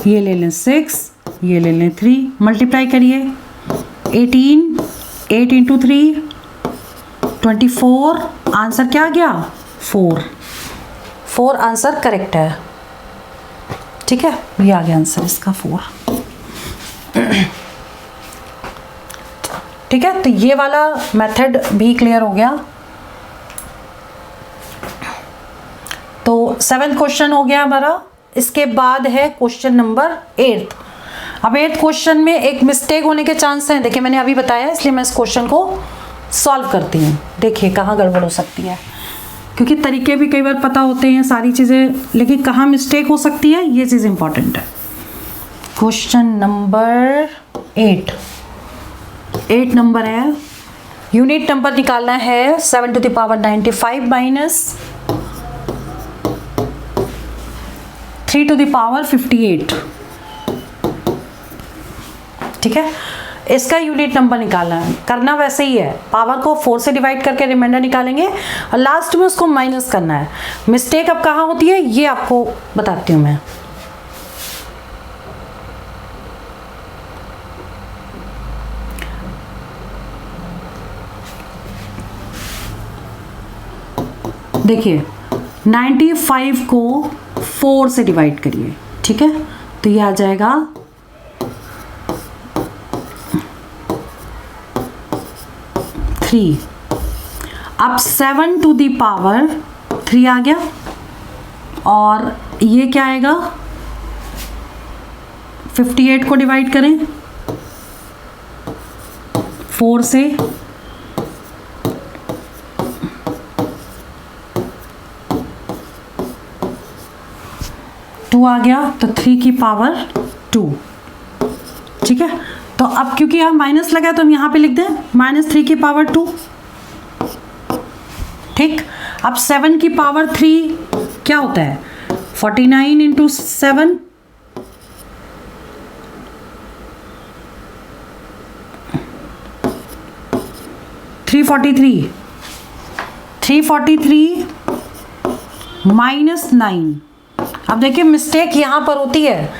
ये ले लें 6, ये ले लें 3, मल्टीप्लाई करिए 18, 8 इंटू 3 24, आंसर क्या आ गया 4 आंसर करेक्ट है, ठीक है। ये आ गया आंसर इसका 4, ठीक है। तो ये वाला मेथड भी क्लियर हो गया। तो 7th क्वेश्चन हो गया हमारा। इसके बाद है क्वेश्चन नंबर 8। अब 8th क्वेश्चन में एक मिस्टेक होने के चांस हैं, देखिए मैंने अभी बताया इसलिए मैं इस क्वेश्चन को सॉल्व करती हूँ। देखिए कहाँ गड़बड़ हो सकती है, क्योंकि तरीके भी कई बार पता होते हैं सारी चीज़ें, लेकिन कहाँ मिस्टेक हो सकती है ये चीज़ इंपॉर्टेंट है। क्वेश्चन नंबर 8 नंबर है, यूनिट नंबर निकालना है 7 to the power 95 minus 3 to the power 58। ठीक है, इसका यूनिट नंबर निकालना है। करना वैसे ही है, पावर को 4 से डिवाइड करके रिमाइंडर निकालेंगे और लास्ट में उसको माइनस करना है। मिस्टेक अब कहाँ होती है ये आपको बताती हूँ मैं। देखिए 95 को 4 से डिवाइड करिए, ठीक है, तो ये आ जाएगा 3। अब 7 to the power 3 आ गया, और ये क्या आएगा 58 को डिवाइड करें 4 से, 2 आ गया, तो 3 की पावर 2। ठीक है, तो अब क्योंकि यहाँ माइनस लगा है तो हम यहाँ पे लिख दें -3 की पावर 2। ठीक, अब 7 की पावर 3 क्या होता है 49 इंटू 7, 343 माइनस 9। अब देखिए मिस्टेक यहाँ पर होती है,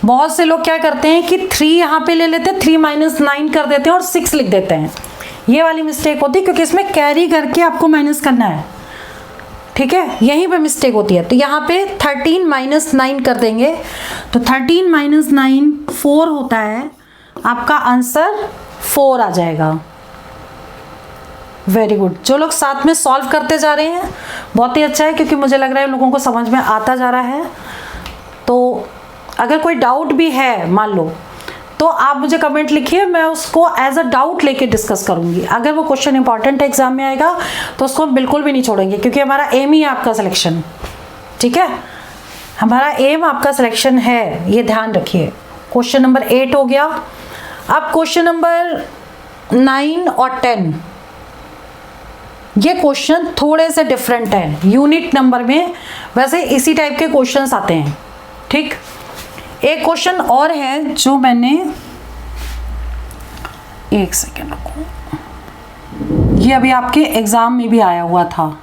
बहुत से लोग क्या करते हैं कि 3 यहाँ पे ले लेते हैं, 3 माइनस 9 कर देते हैं और 6 लिख देते हैं। ये वाली मिस्टेक होती है क्योंकि इसमें कैरी करके आपको माइनस करना है। ठीक है, यहीं पे मिस्टेक होती है। तो यहाँ पे 13 माइनस 9 कर देंगे, तो 13 माइनस 9 4 होता है, आपका आंसर 4 आ जाएगा। वेरी गुड, जो लोग साथ में सॉल्व करते जा रहे हैं बहुत ही अच्छा है, क्योंकि मुझे लग रहा है लोगों को समझ में आता जा रहा है। तो अगर कोई डाउट भी है मान लो, तो आप मुझे कमेंट लिखिए, मैं उसको एज अ डाउट लेके डिस्कस करूंगी। अगर वो क्वेश्चन इंपॉर्टेंट एग्जाम में आएगा तो उसको हम बिल्कुल भी नहीं छोड़ेंगे, क्योंकि हमारा एम ही है आपका सिलेक्शन। ठीक है, हमारा एम आपका सिलेक्शन है, ये ध्यान रखिए। क्वेश्चन नंबर 8 हो गया। अब क्वेश्चन नंबर 9 और 10, ये क्वेश्चन थोड़े से डिफरेंट है। यूनिट नंबर में वैसे इसी टाइप के क्वेश्चंस आते हैं। ठीक, एक क्वेश्चन और है जो मैंने, एक सेकेंड रखो, ये अभी आपके एग्जाम में भी आया हुआ था।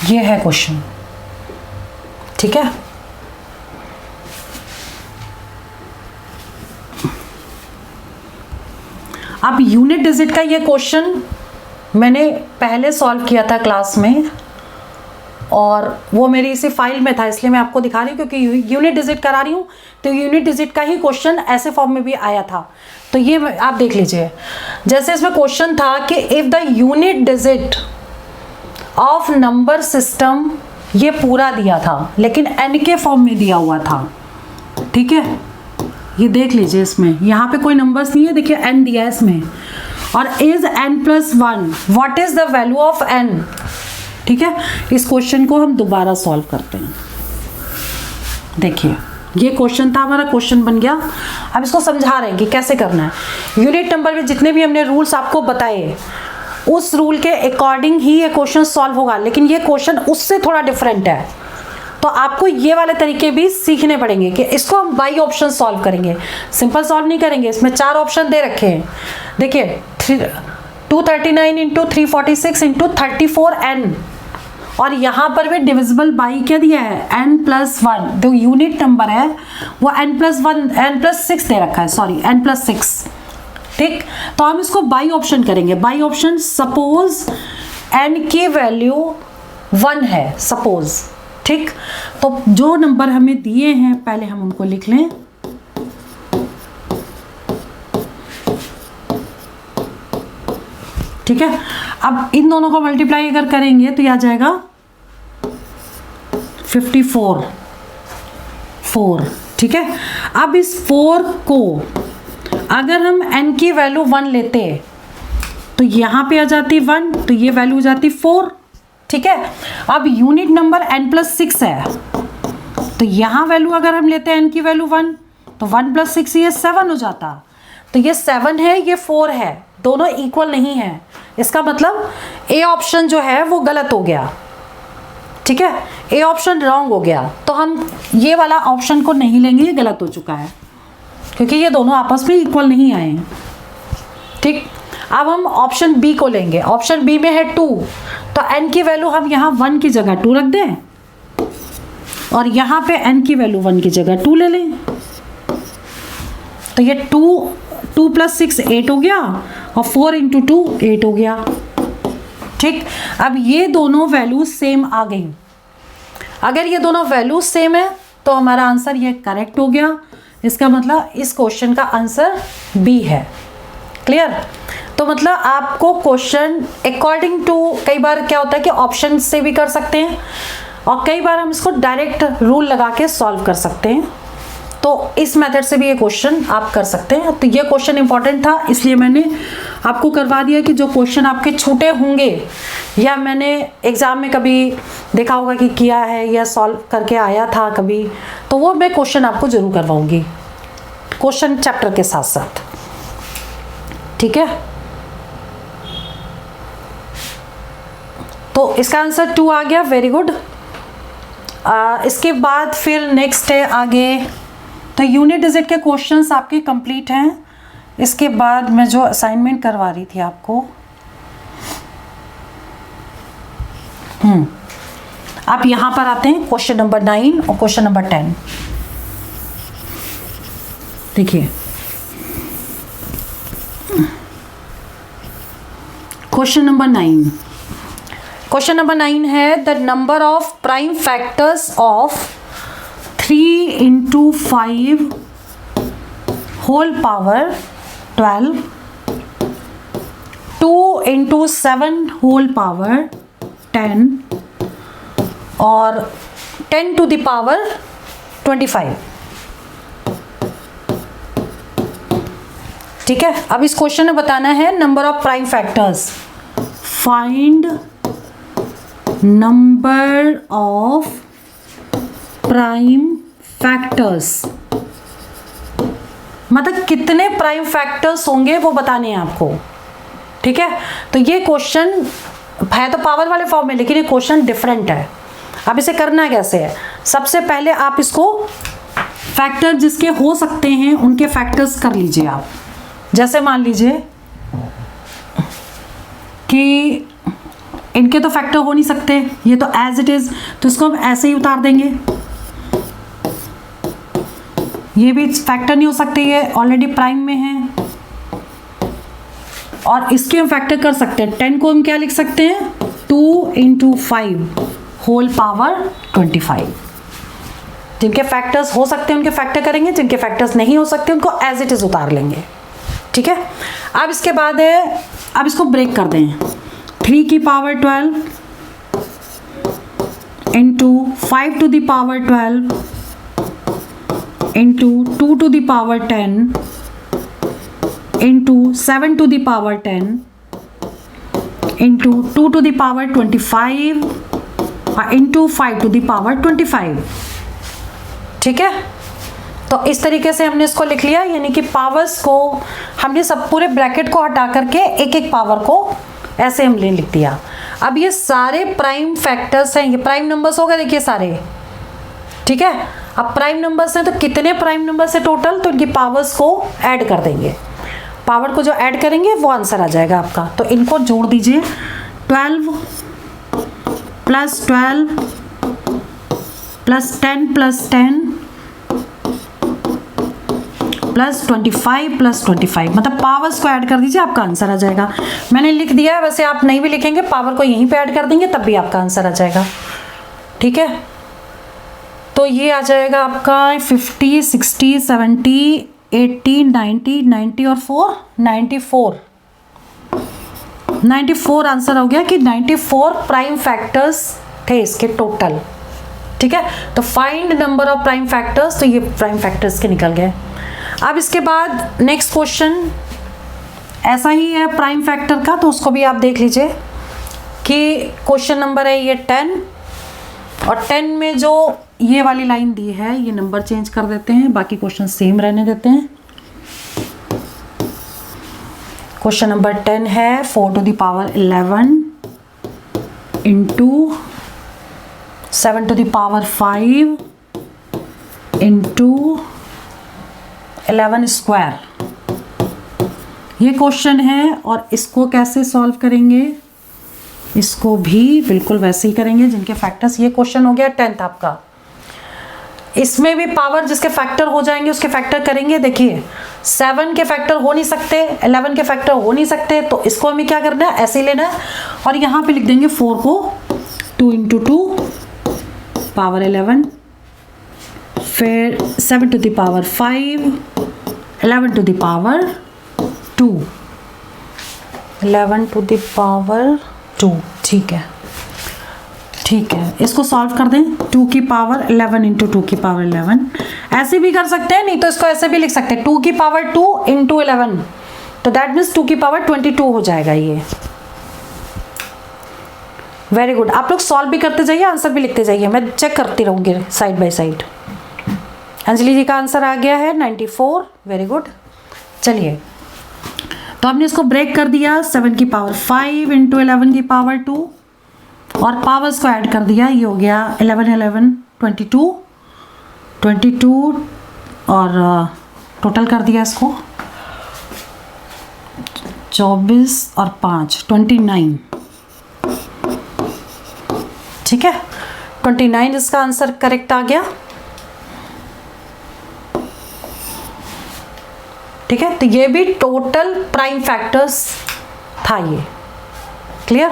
ये है क्वेश्चन। ठीक है, अब यूनिट डिजिट का ये क्वेश्चन मैंने पहले सॉल्व किया था क्लास में, और वो मेरी इसी फाइल में था, इसलिए मैं आपको दिखा रही हूँ, क्योंकि यूनिट डिजिट करा रही हूँ तो यूनिट डिजिट का ही क्वेश्चन ऐसे फॉर्म में भी आया था। तो ये आप देख लीजिए, जैसे इसमें क्वेश्चन था कि if the unit digit of number system, ये पूरा दिया था लेकिन एन के फॉर्म में दिया हुआ था। ठीक है, ये देख लीजिए, इसमें यहाँ पे कोई नंबर्स नहीं है, देखिए एन दिया है इसमें, और is n plus 1 what is the value of n। ठीक है, इस क्वेश्चन को हम दोबारा सॉल्व करते हैं। देखिए ये क्वेश्चन था, हमारा क्वेश्चन बन गया। अब इसको समझा रहे हैं कि कैसे करना है। यूनिट नंबर में जितने भी हमने रूल्स आपको बताए, उस रूल के अकॉर्डिंग ही ये क्वेश्चन सॉल्व होगा, लेकिन ये क्वेश्चन उससे थोड़ा डिफरेंट है। तो आपको ये वाले तरीके भी सीखने पड़ेंगे कि इसको हम बाई ऑप्शन सॉल्व करेंगे, सिंपल सॉल्व नहीं करेंगे। इसमें 4 ऑप्शन दे रखे हैं, देखिए 239 इंटू 346 इंटू 34n, और यहाँ पर भी डिविजिबल बाई क्या दिया है n प्लस 1, जो यूनिट नंबर है वो n प्लस 1 n प्लस 6 दे रखा है, सॉरी n प्लस 6। ठीक, तो हम इसको बाई ऑप्शन करेंगे। बाई ऑप्शन, सपोज n की वैल्यू 1 है, सपोज। ठीक, तो जो नंबर हमें दिए हैं पहले हम उनको लिख लें। ठीक है। अब इन दोनों को मल्टीप्लाई अगर करेंगे तो ये आ जाएगा 54 4, ठीक है। अब इस 4 को अगर हम n की वैल्यू 1 लेते तो यहाँ पे आ जाती 1, तो ये वैल्यू हो जाती 4, ठीक है। अब यूनिट नंबर n+6 है, तो यहाँ वैल्यू अगर हम लेते हैं n की वैल्यू 1, तो 1+6 ये 7 हो जाता। तो ये 7 है, ये 4 है, दोनों इक्वल नहीं है। इसका मतलब ए ऑप्शन जो है वो गलत हो गया, ठीक है, ए ऑप्शन रॉन्ग हो गया। तो हम ये वाला ऑप्शन को नहीं लेंगे, ये गलत हो चुका है, क्योंकि ये दोनों आपस में इक्वल नहीं आए हैं, ठीक। अब हम ऑप्शन बी को लेंगे। ऑप्शन बी में है 2, तो n की वैल्यू हम यहाँ 1 की जगह 2 रख दें और यहाँ पे n की वैल्यू 1 की जगह 2 ले लें। तो ये 2 + 6 8 हो गया और 4 × 2 8 हो गया, ठीक। अब ये दोनों वैल्यू सेम आ गई। अगर ये दोनों वैल्यू सेम है तो हमारा आंसर ये करेक्ट हो गया। इसका मतलब इस क्वेश्चन का आंसर बी है। क्लियर? तो मतलब आपको क्वेश्चन अकॉर्डिंग टू, कई बार क्या होता है कि ऑप्शन से भी कर सकते हैं और कई बार हम इसको डायरेक्ट रूल लगा के सॉल्व कर सकते हैं। तो इस मेथड से भी ये क्वेश्चन आप कर सकते हैं। तो ये क्वेश्चन इंपॉर्टेंट था, इसलिए मैंने आपको करवा दिया कि जो क्वेश्चन आपके छूटे होंगे या मैंने एग्ज़ाम में कभी देखा होगा कि किया है या सॉल्व करके आया था कभी, तो वो मैं क्वेश्चन आपको ज़रूर करवाऊँगी क्वेश्चन चैप्टर के साथ साथ, ठीक है। तो इसका आंसर 2 आ गया, वेरी गुड। इसके बाद फिर नेक्स्ट है आगे, तो यूनिट डिजिट के क्वेश्चंस आपके कंप्लीट हैं। इसके बाद मैं जो असाइनमेंट करवा रही थी आपको, आप यहाँ पर आते हैं क्वेश्चन नंबर 9 और क्वेश्चन नंबर 10। देखिए क्वेश्चन नंबर 9, क्वेश्चन नंबर 9 है the number of prime factors of 3 × 5 whole power 12, 2 × 7 whole power 10 और 10 to the power 25, ठीक है। अब इस क्वेश्चन में बताना है number of prime factors. Find number of prime factors, मतलब कितने प्राइम फैक्टर्स होंगे वो बताने हैं आपको, ठीक है। तो ये क्वेश्चन है तो पावर वाले फॉर्म में, लेकिन ये क्वेश्चन डिफरेंट है। अब इसे करना कैसे है, सबसे पहले आप इसको फैक्टर जिसके हो सकते हैं उनके फैक्टर्स कर लीजिए आप। जैसे मान लीजिए कि इनके तो फैक्टर हो नहीं सकते, ये तो एज इट इज, तो इसको हम ऐसे ही उतार देंगे। ये भी फैक्टर नहीं हो सकते, ये ऑलरेडी प्राइम में है। और इसके हम फैक्टर कर सकते हैं। 10 को हम क्या लिख सकते हैं, 2 × 5 होल पावर 25। जिनके फैक्टर्स हो सकते हैं उनके फैक्टर करेंगे, जिनके फैक्टर्स नहीं हो सकते उनको एज इट इज उतार लेंगे, ठीक है। अब इसके बाद है, अब इसको ब्रेक कर दें। 3 की power 12 × 5 to the power 12 × 2 to the power 10 × 7 to the power 10 × 2 to the power 25 × 5 to the power 25, ठीक है। तो इस तरीके से हमने इसको लिख लिया, यानी कि पावर्स को हमने सब पूरे ब्रैकेट को हटा करके एक एक पावर को ऐसे हमने लिख दिया। अब ये सारे प्राइम फैक्टर्स हैं, ये प्राइम नंबर्स हो गए, देखिए सारे, ठीक है। अब प्राइम नंबर्स हैं तो कितने प्राइम नंबर्स है टोटल, तो इनकी पावर्स को ऐड कर देंगे। पावर को जो ऐड करेंगे वो आंसर आ जाएगा आपका। तो इनको जोड़ दीजिए, 12 + 12 + 10 + 10 +25 + 25, मतलब पावर्स को ऐड कर दीजिए, आपका आंसर आ जाएगा। मैंने लिख दिया है, वैसे आप नहीं भी लिखेंगे, पावर को यहीं पे ऐड कर देंगे तब भी आपका आंसर आ जाएगा, ठीक है। तो ये आ जाएगा आपका 50 60 70 80 90 90 और 4 94, 94 आंसर हो गया कि 94 प्राइम फैक्टर्स थे इसके टोटल। ठीक है, तो find number of prime factors, तो ये प्राइम फैक्टर्स के निकल गए। अब इसके बाद नेक्स्ट क्वेश्चन ऐसा ही है प्राइम फैक्टर का, तो उसको भी आप देख लीजिए कि क्वेश्चन नंबर है ये 10, और 10 में जो ये वाली लाइन दी है ये नंबर चेंज कर देते हैं, बाकी क्वेश्चन सेम रहने देते हैं। क्वेश्चन नंबर 10 है 4 to the power 11 into 7 to the power 5 into 11 square. ये क्वेश्चन है और इसको कैसे सॉल्व करेंगे, इसको भी बिल्कुल वैसे ही करेंगे जिनके फैक्टर्स। ये क्वेश्चन हो गया 10th आपका। इसमें भी पावर जिसके फैक्टर हो जाएंगे उसके फैक्टर करेंगे। देखिए 7 के फैक्टर हो नहीं सकते, 11 के फैक्टर हो नहीं सकते, तो इसको हमें क्या करना है, ऐसे ही लेना है और यहाँ पे लिख देंगे 4 को 2 into 2 पावर 11, फिर 7 to the power 5, 11 to the power 2, 11 to the power 2। ठीक है, ठीक है, इसको सॉल्व कर दें। 2 की पावर 11 इंटू 2 की पावर 11, ऐसे भी कर सकते हैं, नहीं तो इसको ऐसे भी लिख सकते हैं 2 की पावर 2 इंटू 11, तो दैट मीन्स 2 की पावर 22 हो जाएगा ये। वेरी गुड, आप लोग सॉल्व भी करते जाइए, आंसर भी लिखते जाइए, मैं चेक करती रहूंगी साइड बाय साइड। अंजलि जी का आंसर आ गया है 94। वेरी गुड, चलिए तो हमने इसको ब्रेक कर दिया, 7 की पावर 5 इंटू 11 की पावर 2 और पावर्स को ऐड कर दिया, ये हो गया 11 11 22 और टोटल कर दिया इसको 24 और 5 29। ठीक है, 29 इसका आंसर करेक्ट आ गया। ठीक है, तो ये भी टोटल प्राइम फैक्टर्स था ये। क्लियर,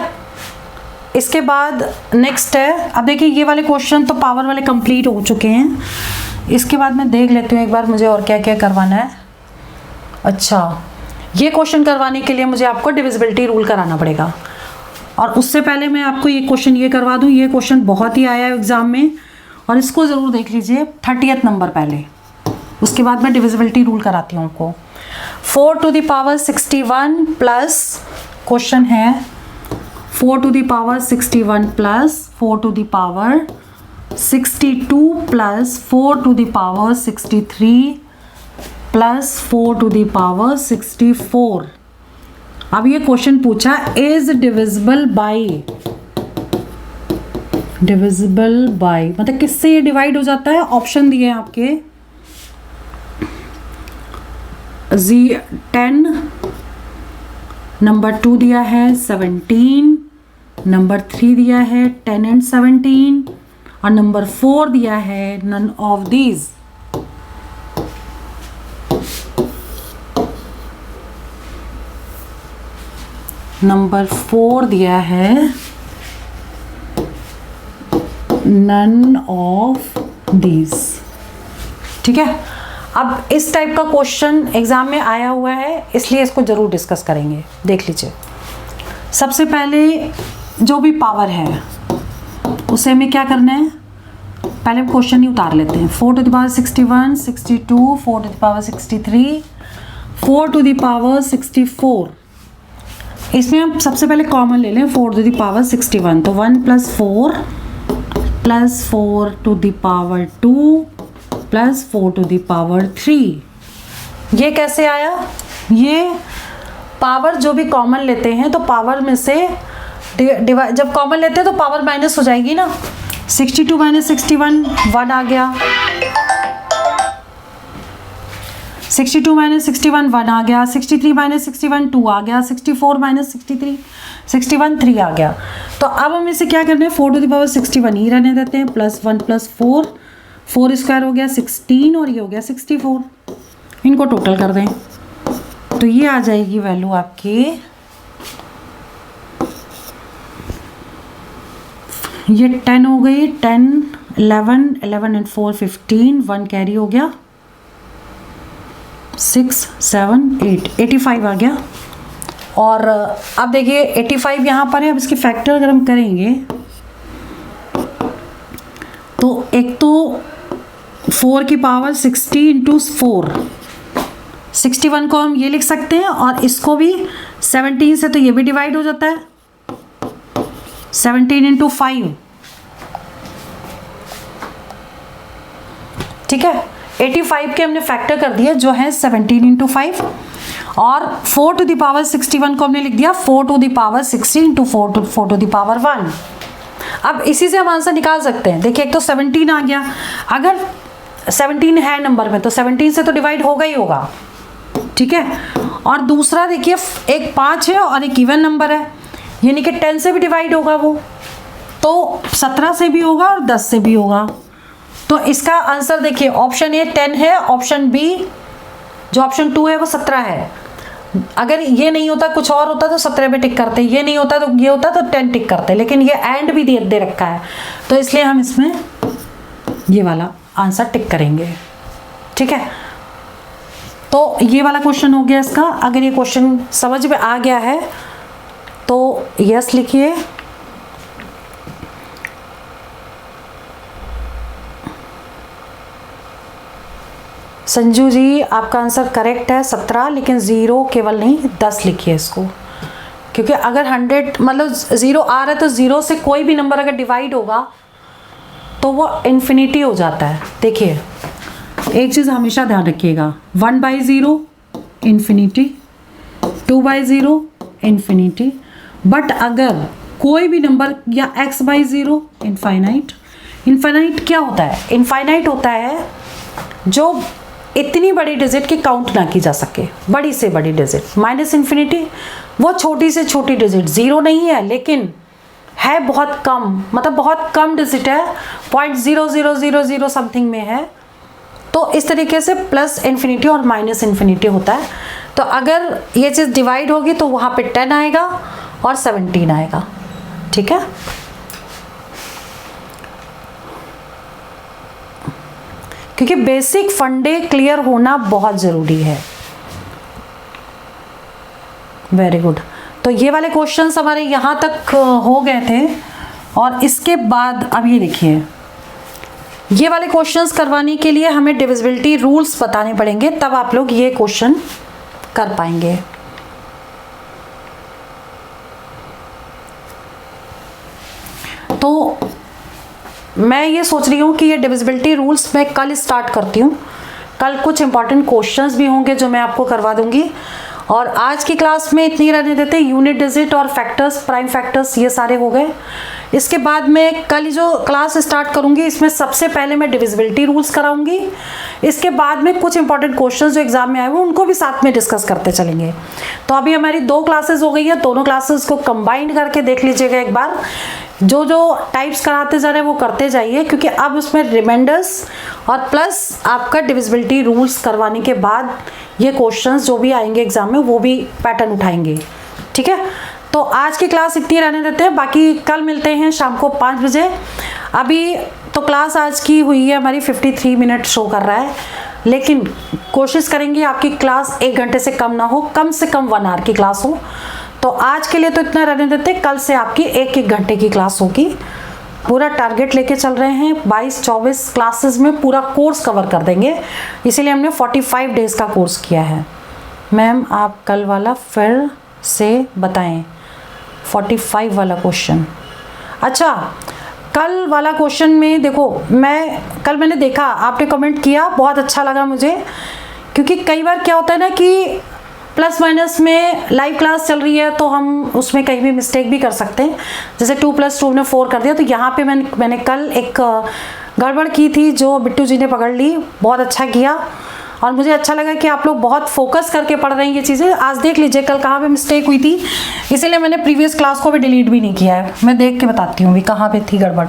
इसके बाद नेक्स्ट है, अब देखिए ये वाले क्वेश्चन तो पावर वाले कंप्लीट हो चुके हैं। इसके बाद मैं देख लेती हूँ एक बार मुझे और क्या क्या करवाना है। अच्छा, ये क्वेश्चन करवाने के लिए मुझे आपको डिविजिबिलिटी रूल कराना पड़ेगा, और उससे पहले मैं आपको ये क्वेश्चन ये करवा दूँ। ये क्वेश्चन बहुत ही आया है एग्जाम में और इसको ज़रूर देख लीजिए, 30th नंबर पहले, उसके बाद मैं डिविजिबिलिटी रूल कराती हूँ आपको। 4 to the power 61 plus, question है 4 to the power 61 plus 4 to the power 62 plus 4 to the power 63 plus 4 to the power 64। अब ये क्वेश्चन पूछा इज डिविजिबल बाय मतलब किससे ये डिवाइड हो जाता है। ऑप्शन दिए हैं आपके 10, नंबर 2 दिया है 17, नंबर 3 दिया है 10 and 17 और नंबर 4 दिया है नन ऑफ दीज। नंबर 4 दिया है नन ऑफ दीज। ठीक है, अब इस टाइप का क्वेश्चन एग्जाम में आया हुआ है, इसलिए इसको जरूर डिस्कस करेंगे। देख लीजिए, सबसे पहले जो भी पावर है उसे हमें क्या करना है, पहले हम क्वेश्चन ही उतार लेते हैं। 4 to the power 61, 62, 4 to the power 63, 4 to the power 64। इसमें हम सबसे पहले कॉमन ले लें 4 to the power 61, तो 1 + 4 + 4 to the power 2 + 4 to the power 3। ये कैसे आया, ये पावर जो भी कॉमन लेते हैं तो पावर में से जब कॉमन लेते हैं तो पावर माइनस हो जाएगी ना। 62 - 61 1 आ गया, 62 - 61 1 आ गया, 63 - 61 2 आ गया, 64 - 63 61 3 आ गया। तो अब हम इसे क्या करना है, 4 to the power 61 ही रहने देते हैं, +1 + 4 4 स्क्वायर हो गया 16 और ये हो गया 64। इनको टोटल कर दें तो ये आ जाएगी वैल्यू आपकी, ये 10 हो गई, 10 11 11 and 4 15, 1 कैरी हो गया, 6 7 8 85 आ गया। और अब देखिए 85 यहाँ पर है। अब इसके फैक्टर अगर हम करेंगे तो एक तो 4 की पावर 60 इंटू 4, 61 को हम ये लिख सकते हैं, और इसको भी 17 से तो ये भी डिवाइड हो जाता है, 17 इंटू 5, ठीक है। 85 के हमने फैक्टर कर दिया जो है 17 इंटू 5, और 4 टू द पावर 61 को हमने लिख दिया 4 to the power 60 into 4 to the power 1। अब इसी से हम आंसर निकाल सकते हैं। देखिए एक तो 17 आ गया, अगर 17 है नंबर में तो 17 से तो डिवाइड होगा ही होगा, ठीक है। और दूसरा देखिए एक 5 है और एक इवन नंबर है, यानी कि 10 से भी डिवाइड होगा वो, तो 17 से भी होगा और 10 से भी होगा। तो इसका आंसर देखिए ऑप्शन ए 10 है, ऑप्शन बी जो ऑप्शन 2 है वो 17 है। अगर ये नहीं होता कुछ और होता तो 17 पे टिक करते, ये नहीं होता तो ये होता तो 10 टिक करते, लेकिन ये एंड भी दे रखा है तो इसलिए हम इसमें ये वाला आंसर टिक करेंगे, ठीक है। तो ये वाला क्वेश्चन हो गया इसका। अगर ये क्वेश्चन समझ में आ गया है तो यस लिखिए। संजू जी आपका आंसर करेक्ट है 17, लेकिन 0 केवल नहीं 10 लिखिए इसको, क्योंकि अगर 100 मतलब 0 आ रहा है तो 0 से कोई भी नंबर अगर डिवाइड होगा तो वो इन्फिनिटी हो जाता है। देखिए एक चीज़ हमेशा ध्यान रखिएगा, 1/0 इन्फिनिटी, 2/0 इन्फिनिटी, बट अगर कोई भी नंबर या x/0 इनफाइनाइट। इनफाइनाइट क्या होता है? इनफाइनाइट होता है जो इतनी बड़ी डिजिट की काउंट ना की जा सके, बड़ी से बड़ी डिजिट। माइनस इन्फिनिटी वो छोटी से छोटी डिजिट, 0 नहीं है लेकिन है बहुत कम, मतलब बहुत कम डिजिट है, 0.0000 समथिंग में है। तो इस तरीके से प्लस इन्फिनिटी और माइनस इन्फिनिटी होता है। तो अगर ये चीज़ डिवाइड होगी तो वहाँ पे 10 आएगा और 17 आएगा, ठीक है। क्योंकि बेसिक फंडे क्लियर होना बहुत ज़रूरी है। Very good. तो ये वाले क्वेश्चंस हमारे यहाँ तक हो गए थे, और इसके बाद अब ये देखिए, ये वाले क्वेश्चंस करवाने के लिए हमें डिविजिबिलिटी रूल्स बताने पड़ेंगे, तब आप लोग ये क्वेश्चन कर पाएंगे। तो मैं ये सोच रही हूँ कि ये डिविजिबिलिटी रूल्स मैं कल स्टार्ट करती हूँ। कल कुछ इंपॉर्टेंट क्वेश्चंस भी होंगे जो मैं आपको करवा दूंगी, और आज की क्लास में इतनी रहने देते। यूनिट डिजिट और फैक्टर्स, प्राइम फैक्टर्स, ये सारे हो गए। इसके बाद मैं कल जो क्लास स्टार्ट करूंगी इसमें सबसे पहले मैं डिविजिबिलिटी रूल्स कराऊंगी। इसके बाद में कुछ इंपॉर्टेंट क्वेश्चंस जो एग्जाम में आए हुए उनको भी साथ में डिस्कस करते चलेंगे। तो अभी हमारी 2 क्लासेस हो गई है, दोनों क्लासेस को कंबाइंड करके देख लीजिएगा एक बार। जो जो टाइप्स कराते जा रहे हैं वो करते जाइए, क्योंकि अब उसमें रिमाइंडर्स और प्लस आपका डिविजिबिलिटी रूल्स करवाने के बाद ये क्वेश्चंस जो भी आएंगे एग्जाम में वो भी पैटर्न उठाएंगे, ठीक है। तो आज की क्लास इतनी रहने देते हैं, बाकी कल मिलते हैं शाम को 5 बजे। अभी तो क्लास आज की हुई है हमारी 53 मिनट शो कर रहा है, लेकिन कोशिश करेंगे आपकी क्लास 1 घंटे से कम ना हो, कम से कम 1 आवर की क्लास हो। तो आज के लिए तो इतना रहने देते, कल से आपकी 1-1 घंटे की क्लास होगी। पूरा टारगेट लेके चल रहे हैं, 22-24 क्लासेस में पूरा कोर्स कवर कर देंगे, इसीलिए हमने 45 डेज का कोर्स किया है। मैम आप कल वाला फिर से बताएं, 45 वाला क्वेश्चन। अच्छा, कल वाला क्वेश्चन में देखो, मैंने देखा आपने कमेंट किया, बहुत अच्छा लगा मुझे, क्योंकि कई बार क्या होता है ना कि प्लस माइनस में लाइव क्लास चल रही है तो हम उसमें कहीं भी मिस्टेक भी कर सकते हैं। जैसे 2 + 2 ने 4 कर दिया, तो यहाँ पे मैंने कल एक गड़बड़ की थी जो बिट्टू जी ने पकड़ ली, बहुत अच्छा किया, और मुझे अच्छा लगा कि आप लोग बहुत फोकस करके पढ़ रहे हैं ये चीज़ें। आज देख लीजिए कल कहाँ पे मिस्टेक हुई थी, इसीलिए मैंने प्रीवियस क्लास को भी डिलीट भी नहीं किया है। मैं देख के बताती हूँ भी कहाँ पे थी गड़बड़।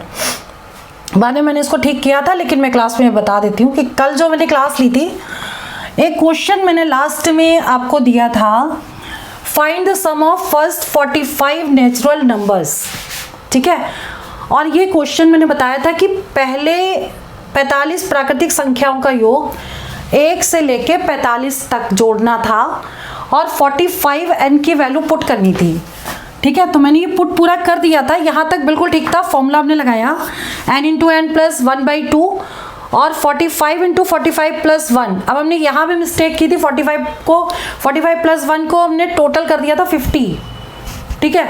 बाद में मैंने इसको ठीक किया था, लेकिन मैं क्लास में बता देती हूँ कि कल जो मैंने क्लास ली थी, एक क्वेश्चन मैंने लास्ट में आपको दिया था, find the sum of first 45 natural numbers, ठीक है। और ये क्वेश्चन मैंने बताया था कि पहले 45 प्राकृतिक संख्याओं का योग 1 से लेके 45 तक जोड़ना था, और 45n की वैल्यू पुट करनी थी। ठीक है, तो मैंने ये पुट पूरा कर दिया था, यहाँ तक बिल्कुल ठीक था। फॉर्मूला हमने लगाया n इंटू एन प्लस 1/2 और 45 इंटू 45 प्लस 1। अब हमने यहाँ भी मिस्टेक की थी, 45 प्लस 1 को हमने टोटल कर दिया था 50। ठीक है,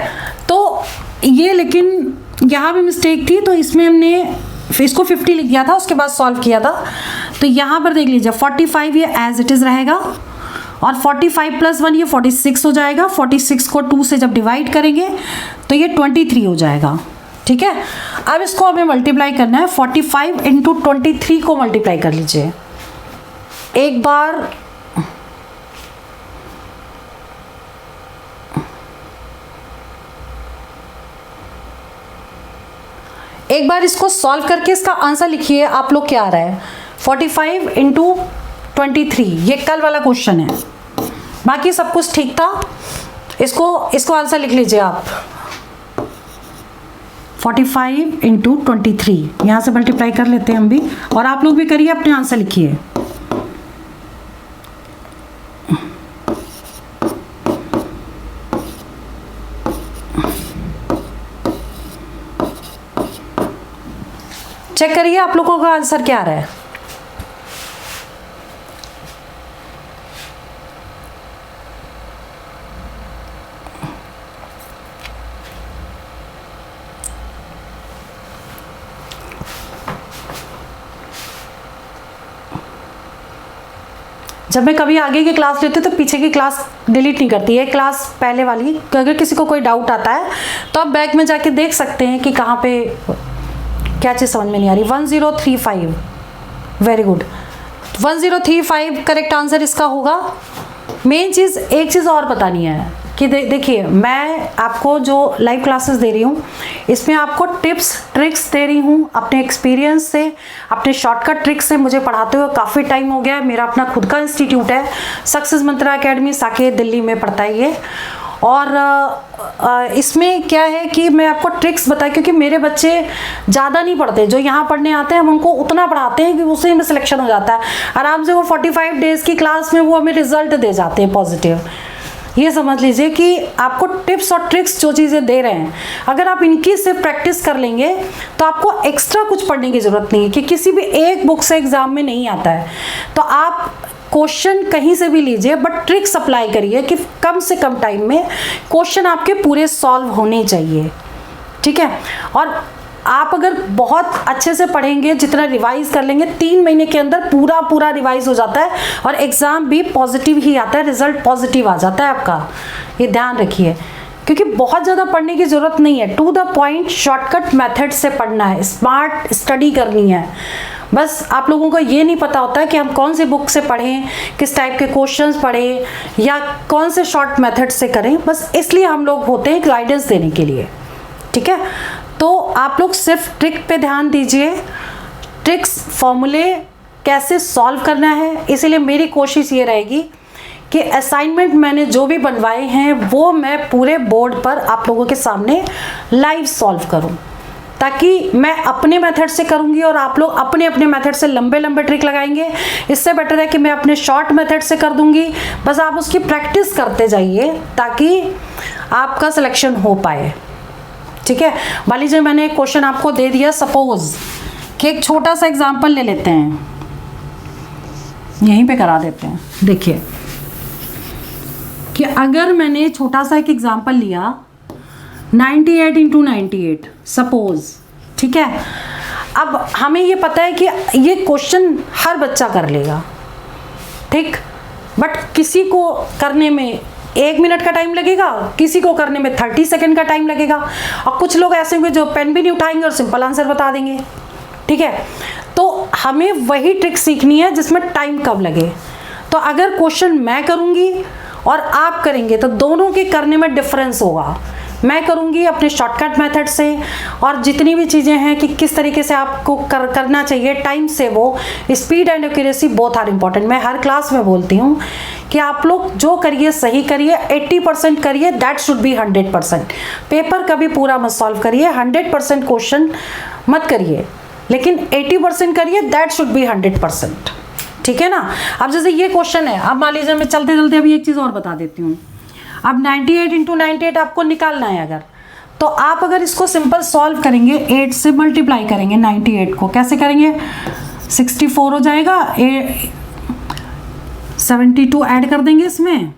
तो ये लेकिन यहाँ भी मिस्टेक थी, तो इसमें हमने इसको 50 लिख दिया था, उसके बाद सॉल्व किया था। तो यहाँ पर देख लीजिए 45 ये एज इट इज़ रहेगा और 45 प्लस 1 ये 46 हो जाएगा। 46 को 2 से जब डिवाइड करेंगे तो ये 23 हो जाएगा। ठीक है, अब इसको हमें मल्टीप्लाई करना है। 45 इंटू 23 को मल्टीप्लाई कर लीजिए। एक बार इसको सॉल्व करके इसका आंसर लिखिए आप लोग क्या आ रहा है। 45 इंटू 23, ये कल वाला क्वेश्चन है, बाकी सब कुछ ठीक था। इसको आंसर लिख लीजिए आप। 45 इंटू 23 यहाँ से मल्टीप्लाई कर लेते हैं हम भी, और आप लोग भी करिए, अपने आंसर लिखिए। चेक करिए आप लोगों का आंसर क्या आ रहा है। जब मैं कभी आगे की क्लास लेती हूँ तो पीछे की क्लास डिलीट नहीं करती है, क्लास पहले वाली। अगर किसी को कोई डाउट आता है तो आप बैक में जाके देख सकते हैं कि कहाँ पे क्या चीज़ समझ में नहीं आ रही। 1035, वेरी गुड, 1035 करेक्ट आंसर इसका होगा। मेन चीज़, एक चीज़ और बतानी है कि देखिए मैं आपको जो लाइव क्लासेस दे रही हूँ इसमें आपको टिप्स ट्रिक्स दे रही हूँ अपने एक्सपीरियंस से, अपने शॉर्टकट ट्रिक्स से। मुझे पढ़ाते हुए काफ़ी टाइम हो गया है। मेरा अपना खुद का इंस्टीट्यूट है, सक्सेस मंत्रा एकेडमी, साकेत दिल्ली में पढ़ता है ये। और इसमें क्या है कि मैं आपको ट्रिक्स बताए, क्योंकि मेरे बच्चे ज़्यादा नहीं पढ़ते, जो यहाँ पढ़ने आते हैं हम उनको उतना पढ़ाते हैं कि उसी में सिलेक्शन हो जाता है आराम से। वो 45 डेज़ की क्लास में वो हमें रिजल्ट दे जाते हैं पॉजिटिव। ये समझ लीजिए कि आपको टिप्स और ट्रिक्स जो चीज़ें दे रहे हैं, अगर आप इनकी से प्रैक्टिस कर लेंगे तो आपको एक्स्ट्रा कुछ पढ़ने की ज़रूरत नहीं है, कि किसी भी एक बुक से एग्ज़ाम में नहीं आता है। तो आप क्वेश्चन कहीं से भी लीजिए, बट ट्रिक्स अप्लाई करिए कि कम से कम टाइम में क्वेश्चन आपके पूरे सॉल्व होने चाहिए। ठीक है, और आप अगर बहुत अच्छे से पढ़ेंगे, जितना रिवाइज कर लेंगे, 3 महीने के अंदर पूरा रिवाइज हो जाता है और एग्ज़ाम भी पॉजिटिव ही आता है, रिजल्ट पॉजिटिव आ जाता है आपका। ये ध्यान रखिए, क्योंकि बहुत ज़्यादा पढ़ने की ज़रूरत नहीं है। To the point shortcut method से पढ़ना है, स्मार्ट स्टडी करनी है। बस आप लोगों को ये नहीं पता होता है कि हम कौन सी बुक से पढ़ें, किस टाइप के क्वेश्चंस पढ़ें या कौन से शॉर्ट मेथड से करें। बस इसलिए हम लोग होते हैं गाइडेंस देने के लिए। ठीक है, तो आप लोग सिर्फ ट्रिक पे ध्यान दीजिए, ट्रिक्स फॉर्मूले कैसे सॉल्व करना है। इसीलिए मेरी कोशिश ये रहेगी कि असाइनमेंट मैंने जो भी बनवाए हैं वो मैं पूरे बोर्ड पर आप लोगों के सामने लाइव सॉल्व करूं, ताकि मैं अपने मेथड से करूंगी और आप लोग अपने अपने मेथड से लंबे ट्रिक लगाएंगे। इससे बेटर है कि मैं अपने शॉर्ट मेथड से कर दूंगी। बस आप उसकी प्रैक्टिस करते जाइए ताकि आपका सिलेक्शन हो पाए। ठीक है, मान लीजिए मैंने एक क्वेश्चन आपको दे दिया, सपोज कि एक छोटा सा एग्जाम्पल ले लेते हैं, यहीं पे करा देते हैं। देखिए कि अगर मैंने छोटा सा एक एग्जाम्पल लिया 98 इंटू 98 सपोज, ठीक है। अब हमें ये पता है कि ये क्वेश्चन हर बच्चा कर लेगा, ठीक, बट किसी को करने में 1 मिनट का टाइम लगेगा, किसी को करने में 30 सेकंड का टाइम लगेगा, और कुछ लोग ऐसे होंगे जो पेन भी नहीं उठाएंगे और सिंपल आंसर बता देंगे। ठीक है, तो हमें वही ट्रिक सीखनी है जिसमें टाइम कम लगे। तो अगर क्वेश्चन मैं करूँगी और आप करेंगे तो दोनों के करने में डिफरेंस होगा। मैं करूँगी अपने शॉर्टकट मेथड से, और जितनी भी चीज़ें हैं कि किस तरीके से आपको करना चाहिए टाइम से, वो speed and accuracy both are important. मैं हर क्लास में बोलती हूँ कि आप लोग जो करिए सही करिए, 80% करिए, दैट शुड बी 100%। पेपर कभी पूरा मत सॉल्व करिए, 100% क्वेश्चन मत करिए, लेकिन 80% करिए, दैट शुड बी 100%। ठीक है ना। अब जैसे ये क्वेश्चन है, अब मान लीजिए मैं चलते चलते अभी एक चीज़ और बता देती हूँ। अब 98 इंटू 98 आपको निकालना है अगर, तो आप अगर इसको सिंपल सॉल्व करेंगे 8 से मल्टीप्लाई करेंगे 98 को, कैसे करेंगे, 64 हो जाएगा, 72 ऐड कर देंगे इसमें,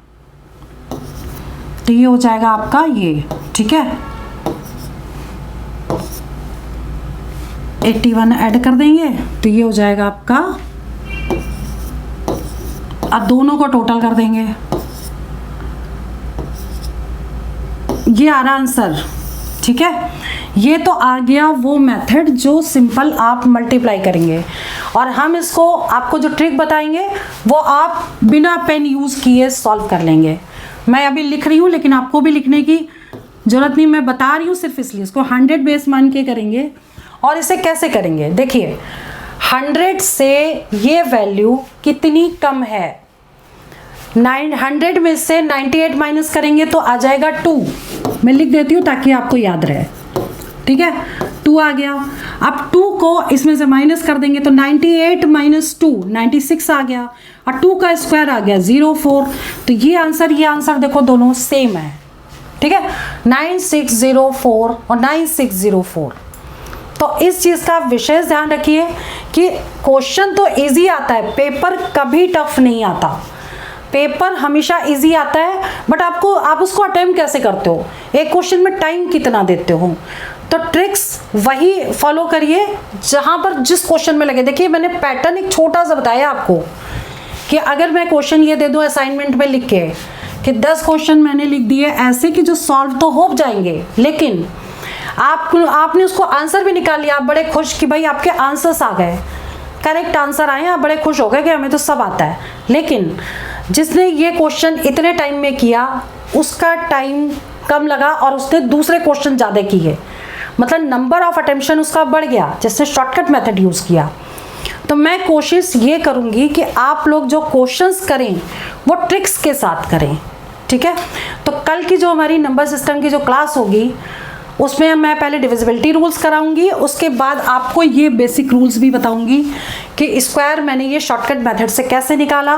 तो ये हो जाएगा आपका ये, ठीक है, 81 ऐड कर देंगे तो ये हो जाएगा आपका, अब दोनों को टोटल कर देंगे, ये आ रहा आंसर, ठीक है। ये तो आ गया वो मेथड जो सिंपल आप मल्टीप्लाई करेंगे, और हम इसको आपको जो ट्रिक बताएंगे वो आप बिना पेन यूज़ किए सॉल्व कर लेंगे। मैं अभी लिख रही हूँ लेकिन आपको भी लिखने की ज़रूरत नहीं, मैं बता रही हूँ सिर्फ इसलिए। इसको 100 बेस मान के करेंगे, और इसे कैसे करेंगे, देखिए 100 से ये वैल्यू कितनी कम है, 900 में से 98 माइनस करेंगे तो आ जाएगा 2, मैं लिख देती हूँ ताकि आपको याद रहे, ठीक है, 2 आ गया। अब 2 को इसमें से माइनस कर देंगे तो 98 माइनस 2 96 आ गया, और 2 का स्क्वायर आ गया 04, तो ये आंसर देखो दोनों सेम है, ठीक है, 9604 और 9604। तो इस चीज़ का विशेष ध्यान रखिए कि क्वेश्चन तो इजी आता है, पेपर कभी टफ नहीं आता, पेपर हमेशा इजी आता है, बट आप उसको अटेम्प्ट कैसे करते हो, एक क्वेश्चन में टाइम कितना देते हो, तो ट्रिक्स वही फॉलो करिए जहाँ पर जिस क्वेश्चन में लगे। देखिए मैंने पैटर्न एक छोटा सा बताया आपको कि अगर मैं क्वेश्चन ये दे दूँ असाइनमेंट में लिख के कि 10 क्वेश्चन मैंने लिख दिए ऐसे कि जो सॉल्व तो हो जाएंगे, लेकिन आपने उसको आंसर भी निकाल लिया, आप बड़े खुश कि भाई आपके आंसर्स आ गए, करेक्ट आंसर आए, आप बड़े खुश हो गए कि हमें तो सब आता है। लेकिन जिसने ये क्वेश्चन इतने टाइम में किया उसका टाइम कम लगा और उसने दूसरे क्वेश्चन ज़्यादा किए, मतलब नंबर ऑफ अटेम्प्शन उसका बढ़ गया जिसने शॉर्टकट मेथड यूज़ किया। तो मैं कोशिश ये करूँगी कि आप लोग जो क्वेश्चंस करें वो ट्रिक्स के साथ करें, ठीक है। तो कल की जो हमारी नंबर सिस्टम की जो क्लास होगी उसमें मैं पहले डिविजिबिलिटी रूल्स कराऊंगी, उसके बाद आपको ये बेसिक रूल्स भी बताऊंगी कि स्क्वायर मैंने ये शॉर्टकट मेथड से कैसे निकाला,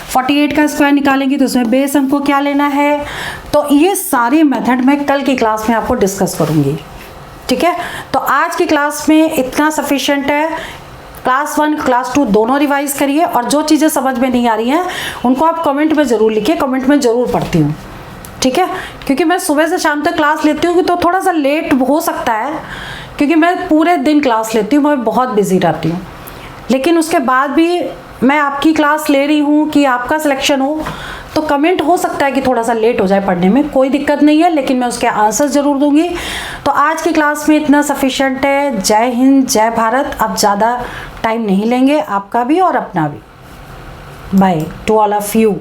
48 का स्क्वायर निकालेंगे तो उसमें बेस हमको क्या लेना है, तो ये सारे मेथड मैं कल की क्लास में आपको डिस्कस करूंगी, ठीक है। तो आज की क्लास में इतना सफिशिएंट है, क्लास 1 क्लास 2 दोनों रिवाइज करिए, और जो चीज़ें समझ में नहीं आ रही हैं उनको आप कमेंट में ज़रूर लिखिए, कमेंट में ज़रूर पढ़ती हूँ, ठीक है। क्योंकि मैं सुबह से शाम तक क्लास लेती हूँ तो थोड़ा सा लेट हो सकता है, क्योंकि मैं पूरे दिन क्लास लेती हूँ, मैं बहुत बिजी रहती हूँ, लेकिन उसके बाद भी मैं आपकी क्लास ले रही हूँ कि आपका सिलेक्शन हो, तो कमेंट हो सकता है कि थोड़ा सा लेट हो जाए पढ़ने में, कोई दिक्कत नहीं है, लेकिन मैं उसके आंसर ज़रूर दूंगी। तो आज की क्लास में इतना सफिशिएंट है। जय हिंद, जय भारत। अब ज़्यादा टाइम नहीं लेंगे आपका भी और अपना भी। By two all of you.